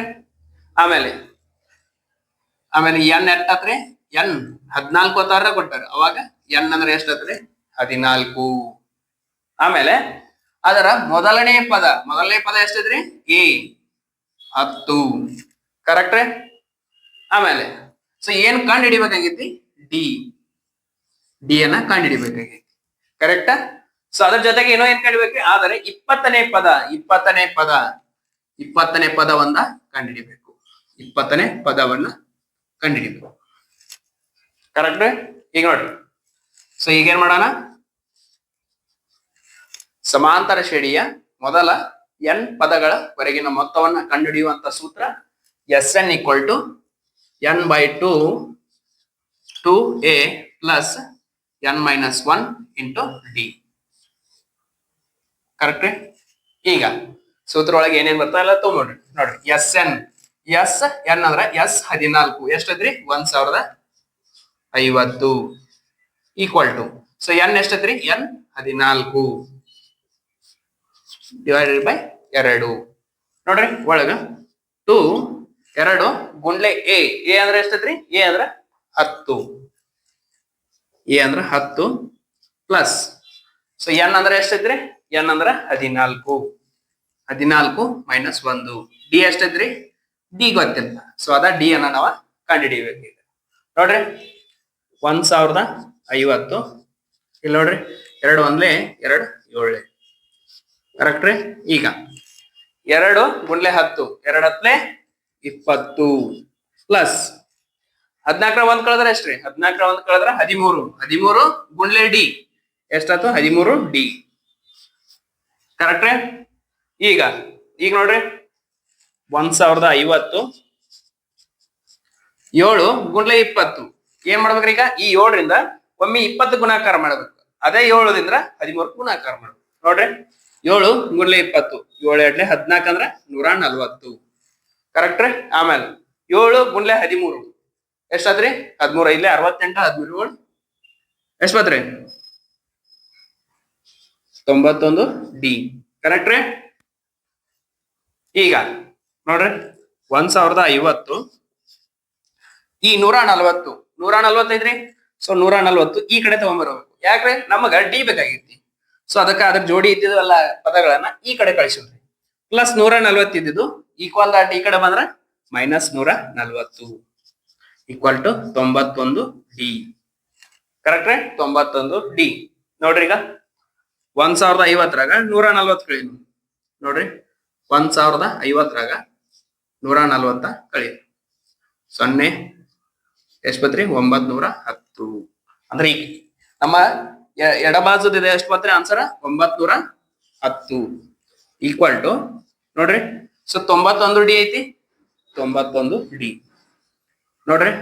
ಆಮೇಲೆ ಎನ್ ಎಷ್ಟತ್ರಿ? ಎನ್ 14 ತರ ಕೊಟ್ಟಾರ. ಅವಾಗ ಎನ್ ಅಂದ್ರೆ ಎಷ್ಟತ್ರಿ? 14. ಆಮೇಲೆ ಅದರ ಮೊದಲನೇ ಪದ ಎಷ್ಟಿದ್ರಿ? ಎ 10. ಕರೆಕ್ಟ್. ಆಮೇಲೆ ಸೊ ಏನ್ ಕಂಡು ಹಿಡಿಬೇಕಾಗೈತಿ? ಡಿ ಅನ್ನ ಕಂಡು ಹಿಡಿಬೇಕಾಗೈತಿ. ಕರೆಕ್ಟ್. ಸೊ ಅದ್ರ ಜೊತೆಗೆ ಏನೋ ಏನ್ ಕಂಡಿಡ್ಬೇಕ್ರಿ? ಆದರೆ 20ನೇ ಪದವನ್ನ ಕಂಡು ಹಿಡಿಬೇಕು. 20ನೇ ಪದವನ್ನ ಕಂಡು ಹಿಡಿಬೇಕು. ಕರೆಕ್ಟ್. ಈಗ ನೋಡ್ರಿ, ಸೊ ಈಗ ಏನ್ ಮಾಡೋಣ, ಸಮಾಂತರ ಶ್ರೇಣಿಯ ಮೊದಲ ಎನ್ ಪದಗಳ ವರೆಗಿನ ಮೊತ್ತವನ್ನ ಕಂಡುಹಿಡಿಯುವಂತ ಸೂತ್ರ Sn = n/2 2a + n-1 × d. Correct. ಈಗ ಸೂತ್ರ ಒಳಗೆ ಏನೇನ್ ಬರ್ತಾ ಇಲ್ಲ ತಗೊಂಡ್ರಿ ನೋಡ್ರಿ. Sn ಅಂದ್ರೆ S14 ಎಷ್ಟೈತ್ರಿ? 1050 = ಸೊ n ಎಷ್ಟೈತ್ರಿ? n 14 ಡಿವೈಡೆಡ್ ಬೈ 2 ನೋಡ್ರಿ. ಒಳಗ 2 2 ಗುಂಡ್ಲೆ ಎ ಅಂದ್ರೆ ಎಷ್ಟೈತ್ರಿ? ಎ ಅಂದ್ರ 10. ಎ ಅಂದ್ರ 10 ಪ್ಲಸ್ ಸೊ ಎನ್ ಅಂದ್ರೆ ಎಷ್ಟೈತ್ರಿ? ಎನ್ ಅಂದ್ರ 14 - 1. ಡಿ ಎಷ್ಟೈತ್ರಿ? ಡಿ ಗೊತ್ತಿಲ್ಲ. ಸೊ ಅದ ಡಿ ಅನ್ನ ನಾವ ಕಂಡುಹಿಡಿಬೇಕು. ಈಗ ನೋಡ್ರಿ 1050 ಇಲ್ಲಿ ನೋಡ್ರಿ 2 1 2 7. ಕರೆಕ್ಟ್ ರೀ. ಈಗ 2 ಗುಂಡ್ಲೆ 10 2 10 20 ಪ್ಲಸ್ 14 1 ಕಳೆದ್ರೆ ಎಷ್ಟ್ರಿ? 14 1 ಕಳೆದ್ರೆ 13 ಗುಂಡ್ಲೆ ಡಿ ಎಷ್ಟಾಯ್ತು? 13 ಡಿ. ಕರೆಕ್ಟ್ ರೀ. ಈಗ ನೋಡ್ರಿ 1050 7 ಗುಂಡ್ಲೆ 20 ಏನ್ ಮಾಡ್ಬೇಕ್ರಿ? ಈಗ ಈ 7ರಿಂದ ಒಮ್ಮೆ 20 ಗುಣಾಕಾರ ಮಾಡ್ಬೇಕು. ಅದೇ 7ದಿಂದ 13 ಗುಣಾಕಾರ ಮಾಡ್ಬೇಕು. ನೋಡ್ರಿ 7 ಗುಂಡ್ಲೆ 20 7 2 14 ಅಂದ್ರೆ 140. ಕರೆಕ್ಟ್ ರೀ. ಆಮೇಲೆ 7 ಗುಂಡ್ಲೆ 13 ಎಷ್ಟಾದ್ರಿ? 13 ಇಲ್ಲೇ 68 13 ಎಷ್ಟ್ ಬತ್ರಿ? 91 ಡಿ. ಕರೆಕ್ಟ್ ರೀ. ಈಗ ನೋಡ್ರಿ 1050 ಈ 140 ಐತ್ರಿ. ಸೊ 140 ಈ ಕಡೆ ತಗೊಂಡ್ಬರ್ಬೇಕು. ಯಾಕ್ರಿ? ನಮಗ ಡಿ ಬೇಕಾಗಿತಿ. ಸೊ ಅದಕ್ಕೆ ಅದ್ರ ಜೋಡಿ ಇದ್ದಿದ್ವಲ್ಲ ಪದಗಳನ್ನ ಈ ಕಡೆ ಕಳಿಸಿದ್ರಿ. ಪ್ಲಸ್ 140 ಇದ್ದಿದ್ದು ಈಕ್ವಲ್ ದಾಟ್ ಈ ಕಡೆ ಬಂದ್ರ -140 = 91 ಡಿ. ಕರೆಕ್ಟ್ ರೀ. 91 ಡಿ. ನೋಡ್ರಿ ಈಗ 1050ರಾಗ 140 ಕಳಿ ನೋಡ್ರಿ. 1050ರಾಗ 140 ಕಳಿ 0 ಎಷ್ಟ್ ಬತ್ರಿ? 910. ಅಂದ್ರೆ ಈಗ ನಮ್ಮ ಎಡಬಾಜುದಿದೆ ಎಷ್ಟು ಬತ್ರಿ ಆನ್ಸರ್? 910 = ನೋಡ್ರಿ. ಸೊ 91 ಡಿ ಐತಿ. 91 ಡಿ ನೋಡ್ರಿ.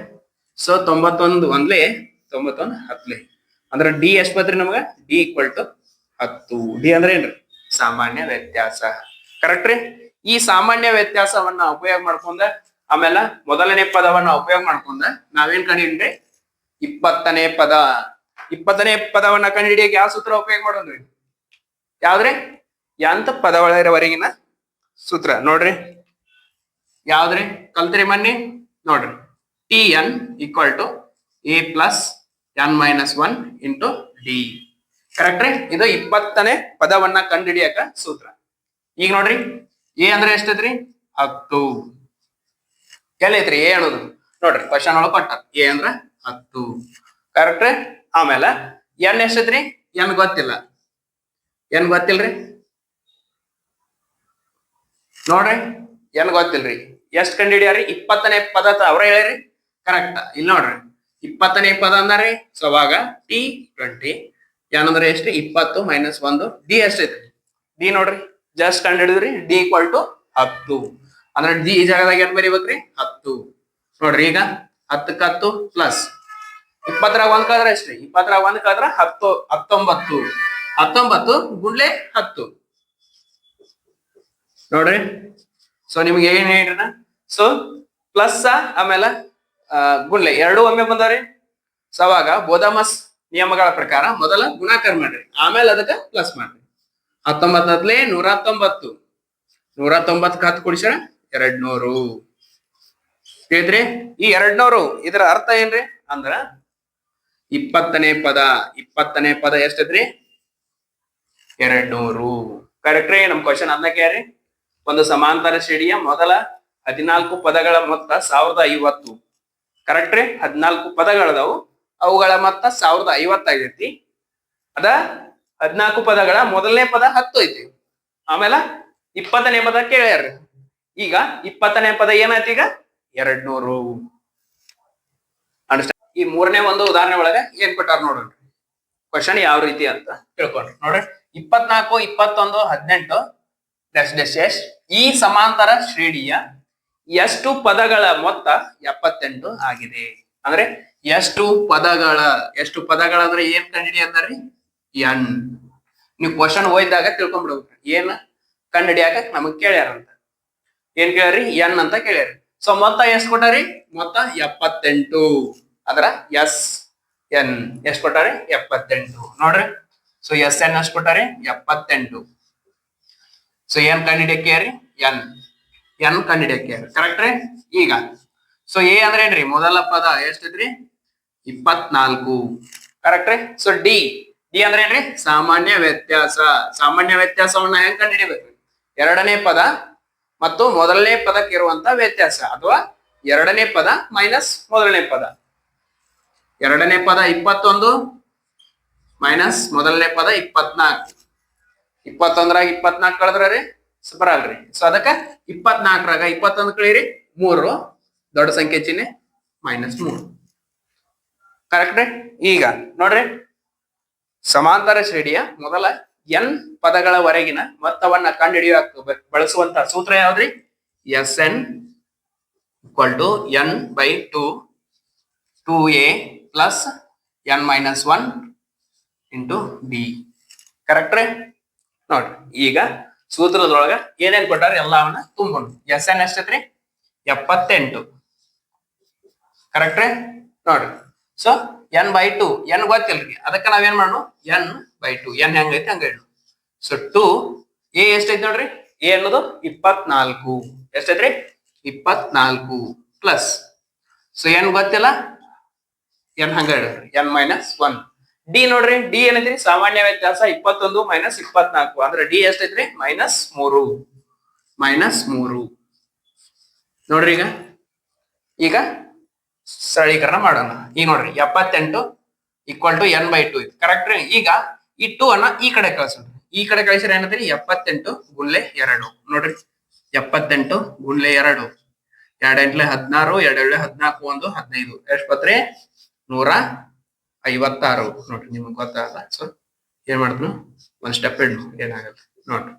ಸೊ 91 1 91 10 ಅಂದ್ರೆ ಡಿ ಎಷ್ಟ್ ಬತ್ರಿ ನಮಗ? ಡಿ = 10. ಡಿ ಅಂದ್ರೆ ಏನ್ರಿ ಸಾಮಾನ್ಯ ವ್ಯತ್ಯಾಸ. ಕರೆಕ್ಟ್ ರೀ. ಈ ಸಾಮಾನ್ಯ ವ್ಯತ್ಯಾಸವನ್ನ ಉಪಯೋಗ ಮಾಡ್ಕೊಂಡ ಆಮೇಲೆ ಮೊದಲನೇ ಪದವನ್ನ ಉಪಯೋಗ ಮಾಡ್ಕೊಂಡ ನಾವೇನ್ ಕಂಡಿಡ್ರಿ 20ನೇ ಪದ. 20ನೇ ಪದವನ್ನ ಕಂಡುಹಿಡಿಯಕ್ಕೆ ಯಾವ ಸೂತ್ರ ಉಪಯೋಗ ಮಾಡೋದ್ರಿ? ಯಾವ್ದ್ರಿ? ಯಾಂತ ಪದಗಳವರೆಗಿನ ಸೂತ್ರ ನೋಡ್ರಿ. ಯಾವ್ದ್ರಿ? ಕಲ್ತ್ರಿ ಮನ್ನಿ ನೋಡ್ರಿ. T n equal to a plus N minus 1 into D. Correct ರೀ. ಇದು 20ನೇ ಪದವನ್ನ ಕಂಡುಹಿಡಿಯಕ ಸೂತ್ರ. ಈಗ ನೋಡ್ರಿ ಎ ಅಂದ್ರೆ ಎಷ್ಟೈತ್ರಿ? 10. ಎಲ್ಲೈತ್ರಿ ಎ ಅನ್ನೋದು? ನೋಡ್ರಿ ಕ್ವಶನ್ ಒಳಗೆ ಕೊಟ್ಟ ಎ ಅಂದ್ರ 10. ಕರೆಕ್ಟ್ ರೀ. ಆಮೇಲೆ ಎನ್ ಎಷ್ಟೈತ್ರಿ? ಎನ್ ಗೊತ್ತಿಲ್ಲ. ಎನ್ ಗೊತ್ತಿಲ್ರಿ ನೋಡ್ರಿ. ಎನ್ ಗೊತ್ತಿಲ್ರಿ. ಎಷ್ಟ್ ಕಂಡಿಡಿಯಾರಿ? 20ನೇ ಪದ ಅವ್ರ ಹೇಳಿರಿ. ಕರೆಕ್ಟ್. ಇಲ್ಲಿ ನೋಡ್ರಿ 20ನೇ ಪದ ಅಂದ್ರಿ. ಸೊ ಅವಾಗ ಟಿ 20 ಎನ್ ಅಂದ್ರೆ ಎಷ್ಟು? 20 ಮೈನಸ್ 1. ಡಿ ಎಷ್ಟೈತ್ರಿ? ಡಿ ನೋಡ್ರಿ ಜಸ್ಟ್ ಕಂಡಿಡಿದ್ರಿ. ಡಿ ಈಕ್ವಲ್ ಟು 10 ಅಂದ್ರೆ ಡಿ ಈ ಜಾಗದಾಗ ಏನ್ ಬರೀಬೇಕ್ರಿ? 10. ನೋಡ್ರಿ ಈಗ 10ಕ್ಕೆ 10 ಪ್ಲಸ್ 20ರಾಗ 1 ಕಳೆದ್ರೆ ಎಷ್ಟ್ರಿ? 20ರಾಗ 1 ಕಳೆದ್ರ 10 19. 19 ಗುಂಡ್ಲೆ 10 ನೋಡ್ರಿ. ಸೊ ನಿಮ್ಗೆ ಏನ್ ಹೇಳ್ರಿ? ಸೊ ಪ್ಲಸ್ ಆಮೇಲೆ ಗುಂಡ್ಲೆ ಎರಡು ಒಮ್ಮೆ ಬಂದವ್ರಿ. ಸೊ ಅವಾಗ ಬೋಧಮಸ್ ನಿಯಮಗಳ ಪ್ರಕಾರ ಮೊದಲ ಗುಣಾಕಾರ ಮಾಡ್ರಿ, ಆಮೇಲೆ ಅದಕ್ಕೆ ಪ್ಲಸ್ ಮಾಡ್ರಿ. 19 119. 190 10 ಕೂಡಿಸ್ಯಾರ 200. ತಿಳಿದ್ರಿ? ಈ 200 ಇದರ ಅರ್ಥ ಏನ್ರಿ ಅಂದ್ರ 20ನೇ ಪದ. 20ನೇ ಪದ ಎಷ್ಟೈತ್ರಿ? 200. ಕರೆಕ್ಟ್ ರೀ. ನಮ್ ಕ್ವಶನ್ ಅದಕ್ಕೆ ರೀ. ಒಂದು ಸಮಾಂತರ ಶ್ರೇಣಿಯ ಮೊದಲ 14 ಪದಗಳ ಮೊತ್ತ 1050. ಕರೆಕ್ಟ್ ರೀ. 14 ಪದಗಳದಾವು, ಅವುಗಳ ಮೊತ್ತ 1050 ಆಗೈತಿ. ಅದ 14 ಪದಗಳ ಮೊದಲನೇ ಪದ 10 ಐತಿ. ಆಮೇಲೆ 20ನೇ ಪದ ಕೇಳ್ಯಾರ. ಈಗ 20ನೇ ಪದ ಏನಾಯ್ತು? ಈಗ 200. ಅಂಡರ್ಸ್ಟ್ಯಾಂಡ್? ಈ ಮೂರನೇ ಒಂದು ಉದಾಹರಣೆ ಒಳಗೆ ಏನ್ ಕೊಟ್ಟಾರ ನೋಡ್ರಿ. ಕ್ವಶನ್ ಯಾವ ರೀತಿ ಅಂತ ತಿಳ್ಕೊಂಡ್ರಿ ನೋಡ್ರಿ. 24 21 18 ಡ್ಯಾಶ್ ಈ ಸಮಾಂತರ ಶ್ರೇಣಿಯ ಎಷ್ಟು ಪದಗಳ ಮೊತ್ತ 78 ಆಗಿದೆ. ಅಂದ್ರೆ ಎಷ್ಟು ಪದಗಳ ಅಂದ್ರೆ ಏನ್ ಕಂಡಿಡಿ ಅಂದ್ರಿ? ಎನ್. ನೀವು ಕ್ವಶನ್ ಓದಿದಾಗ ತಿಳ್ಕೊಂಡ್ಬಿಡ್ಬೇಕು ಏನ್ ಕಂಡಿಡಿಯಾಕ ನಮಗ್ ಕೇಳ್ಯಾರಂತ. ಏನ್ ಕೇಳ್ಯಾರಿ? ಎನ್ ಅಂತ ಕೇಳ್ಯಾರಿ. ಸೊ ಮೊತ್ತ ಎಷ್ಟು ಕೊಟ್ಟಾರಿ? ಮೊತ್ತ 78. ಅದ್ರ ಎಸ್ ಎನ್ ಎಷ್ಟು ಕೊಟ್ಟಾರಿ? 78 ನೋಡ್ರಿ. ಸೊ ಎಸ್ ಎನ್ ಎಷ್ಟು ಕೊಟ್ಟಾರಿ? 78. ಸೊ ಏನ್ ಕಂಡಿಡಿಯಾಕ್ಯಾರಿ? ಎನ್ ಕಂಡಿಡಿಯಾಕ್ಯಾರಿ. ಕರೆಕ್ಟ್ ರೀ. ಈಗ ಸೊ ಎ ಅಂದ್ರೆ ಏನ್ರಿ? ಮೊದಲ ಪದ ಎಷ್ಟೈತ್ರಿ? 24. ಕರೆಕ್ಟ್ ರೀ. ಸೊ ಡಿ ಅಂದ್ರೆ ಏನ್ರಿ? ಸಾಮಾನ್ಯ ವ್ಯತ್ಯಾಸ. ಸಾಮಾನ್ಯ ವ್ಯತ್ಯಾಸವನ್ನ ಹೆಂಗ್ ಕಂಡುಹಿಡಿಬೇಕು? ಎರಡನೇ ಪದ ಮತ್ತು ಮೊದಲನೇ ಪದಕ್ಕೆ ಇರುವಂತ ವ್ಯತ್ಯಾಸ, ಅಥವಾ ಎರಡನೇ ಪದ ಮೈನಸ್ ಮೊದಲನೇ ಪದ. ಎರಡನೇ ಪದ 21 ಮೈನಸ್ ಮೊದಲನೇ ಪದ 24. 21ರಾಗ 24 ಕಳೆದ್ರಿ ಬರಲ್ರಿ. ಸೊ ಅದಕ್ಕೆ 24ರಾಗ 21 ಕಳೀರಿ 3 ದೊಡ್ಡ ಸಂಖ್ಯೆ ಚಿಹ್ನೆ -3. ಕರೆಕ್ಟ್. ಈಗ ನೋಡ್ರಿ ಸಮಾಂತರ ಶ್ರೇಣಿಯ ಮೊದಲ ಎನ್ ಪದಗಳವರೆಗಿನ ಮೊತ್ತವನ್ನ ಕಂಡುಹಿಡಿಯಕ್ಕೆ ಬಳಸುವಂತ ಸೂತ್ರ ಯಾವ್ದ್ರಿ? S N equal to N by 2a plus N minus 1 into D. Correct ರೀ. ನೋಡ್ರಿ ಈಗ ಸೂತ್ರದೊಳಗ ಏನೇನ್ ಕೊಟ್ಟಾರ ಎಲ್ಲವನ್ನ ತುಂಬೋದು. ಎಸ್ ಎನ್ ಎಷ್ಟೈತ್ರಿ? 78. ಕರೆಕ್ಟ್ ರೀ. ನೋಡ್ರಿ ಸೊ ಎನ್ ಬೈ 2 ಎನ್ ಗೊತ್ತಿಲ್ರಿ, ಅದಕ್ಕೆ ನಾವೇನ್ ಮಾಡೋಣ? ಎನ್ ಬೈ 2 ಎನ್ ಹೆಂಗೈತಿ ಹಂಗ ಹೇಳು. ಸೊ 2 ಎ ಎಷ್ಟೈತಿ ನೋಡ್ರಿ? ಎ ಅನ್ನೋದು 24. ಎಷ್ಟೈತ್ರಿ? 24 ಪ್ಲಸ್ ಸೊ ಎನ್ ಗೊತ್ತಿಲ್ಲ, ಎನ್ ಹಂಗ ಹೇಳ್ರಿ ಎನ್ ಮೈನಸ್ 1. ಡಿ ನೋಡ್ರಿ ಡಿ ಏನೈತ್ರಿ? ಸಾಮಾನ್ಯ ವ್ಯತ್ಯಾಸ 21 ಮೈನಸ್ 24 ಅಂದ್ರೆ ಡಿ ಎಷ್ಟೈತ್ರಿ? -3 ನೋಡ್ರಿ. ಈಗ ಸರಳೀಕರಣ ಮಾಡೋಣ. ಈಗ ನೋಡ್ರಿ 78 ಈಕ್ವಲ್ ಟು ಎನ್ ಬೈ 2 ಐತಿ. ಕರೆಕ್ಟ್ ರೀ. ಈಗ ಈ 2 ಅನ್ನ ಈ ಕಡೆ ಕಳ್ಸೋಣ. ಈ ಕಡೆ ಕಳಿಸಿದ್ರೆ ಏನಂತೀರಿ? 78 ಗುಣ್ಲೆ 2 ನೋಡ್ರಿ. 78 ಗುಣ್ಲೆ 2 2 ಎಂಟ್ಲೆ 16 2 2 14 1 15 ಎಷ್ಟು ಬತ್ರಿ? 156 ನೋಡ್ರಿ. ನಿಮ್ಗೆ ಗೊತ್ತಾಗಲ್ಲ. ಸೊ ಏನ್ ಮಾಡಿದ್ನು ಒಂದ್ ಸ್ಟೆಪ್ ಇಡ್ನು ಏನಾಗಲ್ಲ ನೋಡ್ರಿ.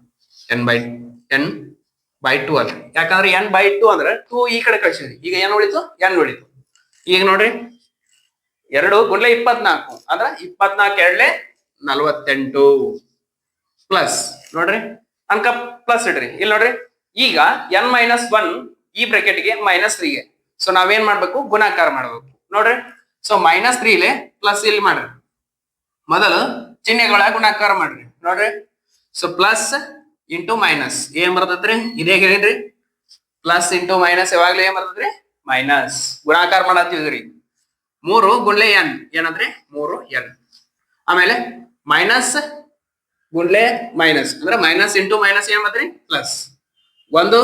ಎನ್ ಬೈ 2 ಅಲ್ರಿ, ಯಾಕಂದ್ರೆ ಎನ್ ಬೈ 2 ಅಂದ್ರೆ 2 ಈ ಕಡೆ ಕಳಿಸಿದ್ರಿ. ಈಗ ಏನ್ ಉಳಿತು? ಎನ್ ಉಳಿತು. ಈಗ ನೋಡ್ರಿ 2 ಗುಣ್ಲೆ 24 ಅಂದ್ರ 24 2 48 ಪ್ಲಸ್ ನೋಡ್ರಿ ಅಂಕ ಪ್ಲಸ್ ಇಡ್ರಿ. ಇಲ್ಲಿ ನೋಡ್ರಿ ಈಗ n-1 ಈ ಬ್ರಾಕೆಟ್ಗೆ -3ಗೆ. ಸೊ ನಾವೇನ್ ಮಾಡ್ಬೇಕು, ಗುಣಾಕಾರ ಮಾಡ್ಬೇಕು ನೋಡ್ರಿ. ಸೊ -3 ಇಲ್ಲಿ ಪ್ಲಸ್ ಇಲ್ಲಿ ಮಾಡ್ರಿ, ಮೊದಲು ಚಿಹ್ನೆಗಳ ಗುಣಾಕಾರ ಮಾಡ್ರಿ ನೋಡ್ರಿ. ಸೊ ಪ್ಲಸ್ ಇಂಟು ಮೈನಸ್ ಏನ್ ಬರ್ತದ್ರಿ, ಇದೇ ಹೇಳಿದ್ರಿ ಪ್ಲಸ್ ಇಂಟು ಮೈನಸ್ ಯಾವಾಗ್ಲೂ ಏನ್ ಬರ್ತದ್ರಿ, ಮೈನಸ್. ಗುಣಾಕಾರ ಮಾಡತ್ತೀವ್ರಿ 3 ಗುಣ್ಲೆ n ಏನಂದ್ರೆ 3n. ಆಮೇಲೆ ಮೈನಸ್ ಗುಣ್ಲೆ ಮೈನಸ್ ಅಂದ್ರೆ ಮೈನಸ್ ಇಂಟು ಮೈನಸ್ ಏನ್ ಮಾಡ್ರಿ, ಪ್ಲಸ್. 1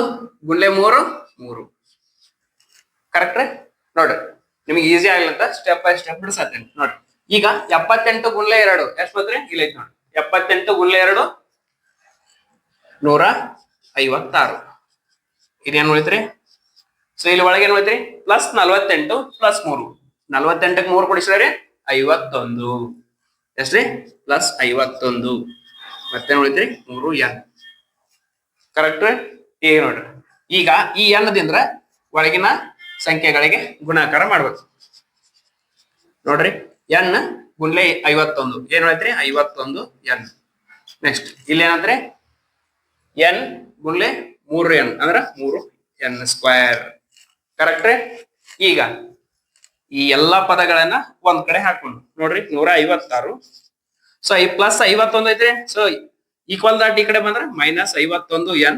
ಗುಣ್ಲೆ 3 3. ಕರೆಕ್ಟ್ ನೋಡ್ರಿ, ನಿಮ್ಗೆ ಈಸಿ ಆಗ್ಲಂತ ಸ್ಟೆಪ್ ಬೈ ಸ್ಟೆಪ್ ಬಿಡಿಸತ್ತೇನೆ ನೋಡ್ರಿ. ಈಗ 78 ಗುಣ್ಲೆ 2 ಎಷ್ಟು ಬಂದ್ರಿ, ಇಲ್ಲಿ ಐತಿ ನೋಡ್ರಿ. 78 ಗುಣ್ಲೆ 2 156. ಇದೇನ್ ಉಳಿತ್ರಿ, ಸೊ ಇಲ್ಲಿ ಒಳಗೆ ಏನ್ ಉಳಿತ್ರಿ, ಪ್ಲಸ್ 48 ಪ್ಲಸ್ 3. 48ಕ್ಕೆ 3 ಕೊಡಿಸಿದ್ರೆ 51. ಎಷ್ಟ್ರಿ, ಪ್ಲಸ್ 51. ಮತ್ತೇನ್ ಉಳಿತ್ರಿ, 3n. ಕರೆಕ್ಟ್. ಈಗ ನೋಡ್ರಿ, ಈಗ ಈ ದಿಂದ ಒಳಗಿನ ಸಂಖ್ಯೆಗಳಿಗೆ ಗುಣಾಕಾರ ಮಾಡ್ಬೇಕು ನೋಡ್ರಿ. n ಗುಣ್ಲೆ 51 ಏನ್ ಹೇಳ್ತೀರಿ, 51n. ನೆಕ್ಸ್ಟ್ ಇಲ್ಲಿ ಏನಂದ್ರೆ n ಗುಣ್ಲೆ 3n ಅಂದ್ರ 3n². ಕರೆಕ್ಟ್. ಈಗ ಈ ಎಲ್ಲಾ ಪದಗಳನ್ನ ಒಂದ್ ಕಡೆ ಹಾಕೊಂಡು ನೋಡ್ರಿ 156. ಸೊ ಈ ಪ್ಲಸ್ 51 ಐತ್ರಿ. ಸೊ ಈಕ್ವಲ್ ದಟ್ ಈ ಕಡೆ ಬಂದ್ರೆ -51n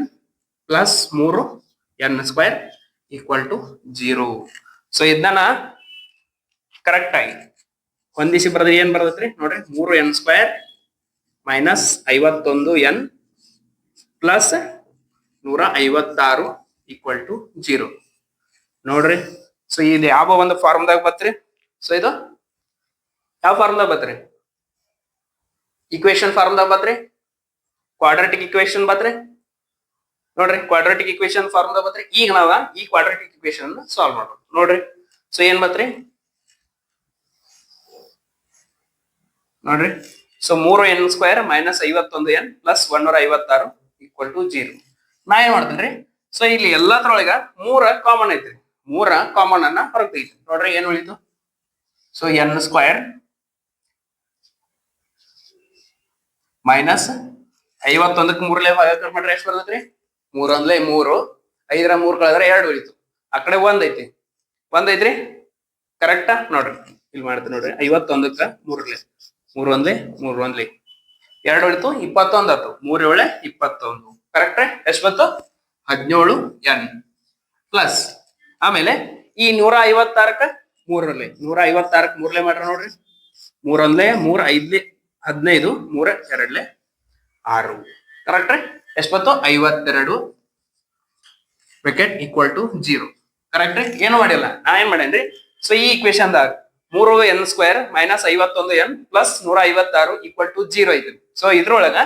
plus 3n² equal to 0. So ಇದನ್ನ ಕರೆಕ್ಟ್ ಆಗಿ ಹೊಂದಿಸಿ ಬರೆದ್ರೆ ಏನ್ ಬರ್ತೈತ್ರಿ ನೋಡ್ರಿ, 3n² -51n plus 156 equal to 0 ನೋಡ್ರಿ. ಸೊ ಇದು ಯಾವ ಒಂದು ಫಾರ್ಮ್ದಾಗ ಬತ್ರಿ, ಸೊ ಇದು ಯಾವ ಫಾರ್ಮ್ದಾಗ ಬತ್ರಿ, ಇಕ್ವೇಶನ್ ಫಾರ್ಮ್ದಾಗ ಬತ್ರಿ, ಕ್ವಾಡ್ರಾಟಿಕ್ ಇಕ್ವೇಶನ್ ಬತ್ರಿ ನೋಡ್ರಿ. ಕ್ವಾಡ್ರಾಟಿಕ್ ಇಕ್ವೇಶನ್ ಫಾರ್ಮ್ದಾಗ ಬತ್ರಿ. ಈಗ ನಾವ ಈ ಕ್ವಾಡ್ರಾಟಿಕ್ ಇಕ್ವೇಶನ್ ಸಾಲ್ವ್ ಮಾಡ್ಬೇಕು ನೋಡ್ರಿ. ಸೊ ಏನ್ ಬತ್ರಿ ನೋಡ್ರಿ, so 3n² -51n plus 156 equal to 0. ನಾ ಏನ್ ಮಾಡ್ತೇನ್ರಿ, ಸೊ ಇಲ್ಲಿ ಎಲ್ಲತ್ರೊಳಗ 3 ಕಾಮನ್ ಐತ್ರಿ. 3 ಕಾಮನ್ ಅನ್ನ ಹೊರಗೆ ತೆಗಿತೀನಿ ನೋಡ್ರಿ. ಏನ್ ಉಳಿತು, ಸೊ n² ಮೈನಸ್ 51ಕ್ಕೆ 3 ಭಾಗಾಕಾರ ಮಾಡ್ರೆ ಎಷ್ಟು ಬರ್ತೈತ್ರಿ, 3 1 3. 5ರ 3 ಕಳೆದ್ರೆ 2 ಉಳಿತು. ಆ ಕಡೆ 1 ಐತಿ, 1 ಐತ್ರಿ. ಕರೆಕ್ಟಾ ನೋಡ್ರಿ, ಇಲ್ಲಿ ಮಾಡ್ತೀನಿ ನೋಡ್ರಿ. 51ಕ್ಕೆ 3 3 1 3 1 2 ಉಳಿತು, 21 ಆಯ್ತು. 3 7 21. ಕರೆಕ್ಟ್. ಎಷ್ಟು ಬಂತು, 17n ಪ್ಲಸ್. ಆಮೇಲೆ ಈ 156ಕ್ಕೆ 3 156ಕ್ಕೆ 3 ಮಾಡ್ರ ನೋಡ್ರಿ. 3 1 3 5 15 3 2 6. ಕರೆಕ್ಟ್. ಎಷ್ಟು ಬಂತು, 52 ಬ್ರಾಕೆಟ್ ಈಕ್ವಲ್ ಟು 0. ಕರೆಕ್ಟ್. ಏನು ಮಾಡಿಲ್ಲ, ನಾ ಏನ್ ಮಾಡೇನ್ರಿ, ಸೊ ಈ ಇಕ್ವೇಶನ್ ದಾಗ 3n² -51n plus 156 equal to 0 ಐತಿ. ಸೊ ಇದ್ರೊಳಗ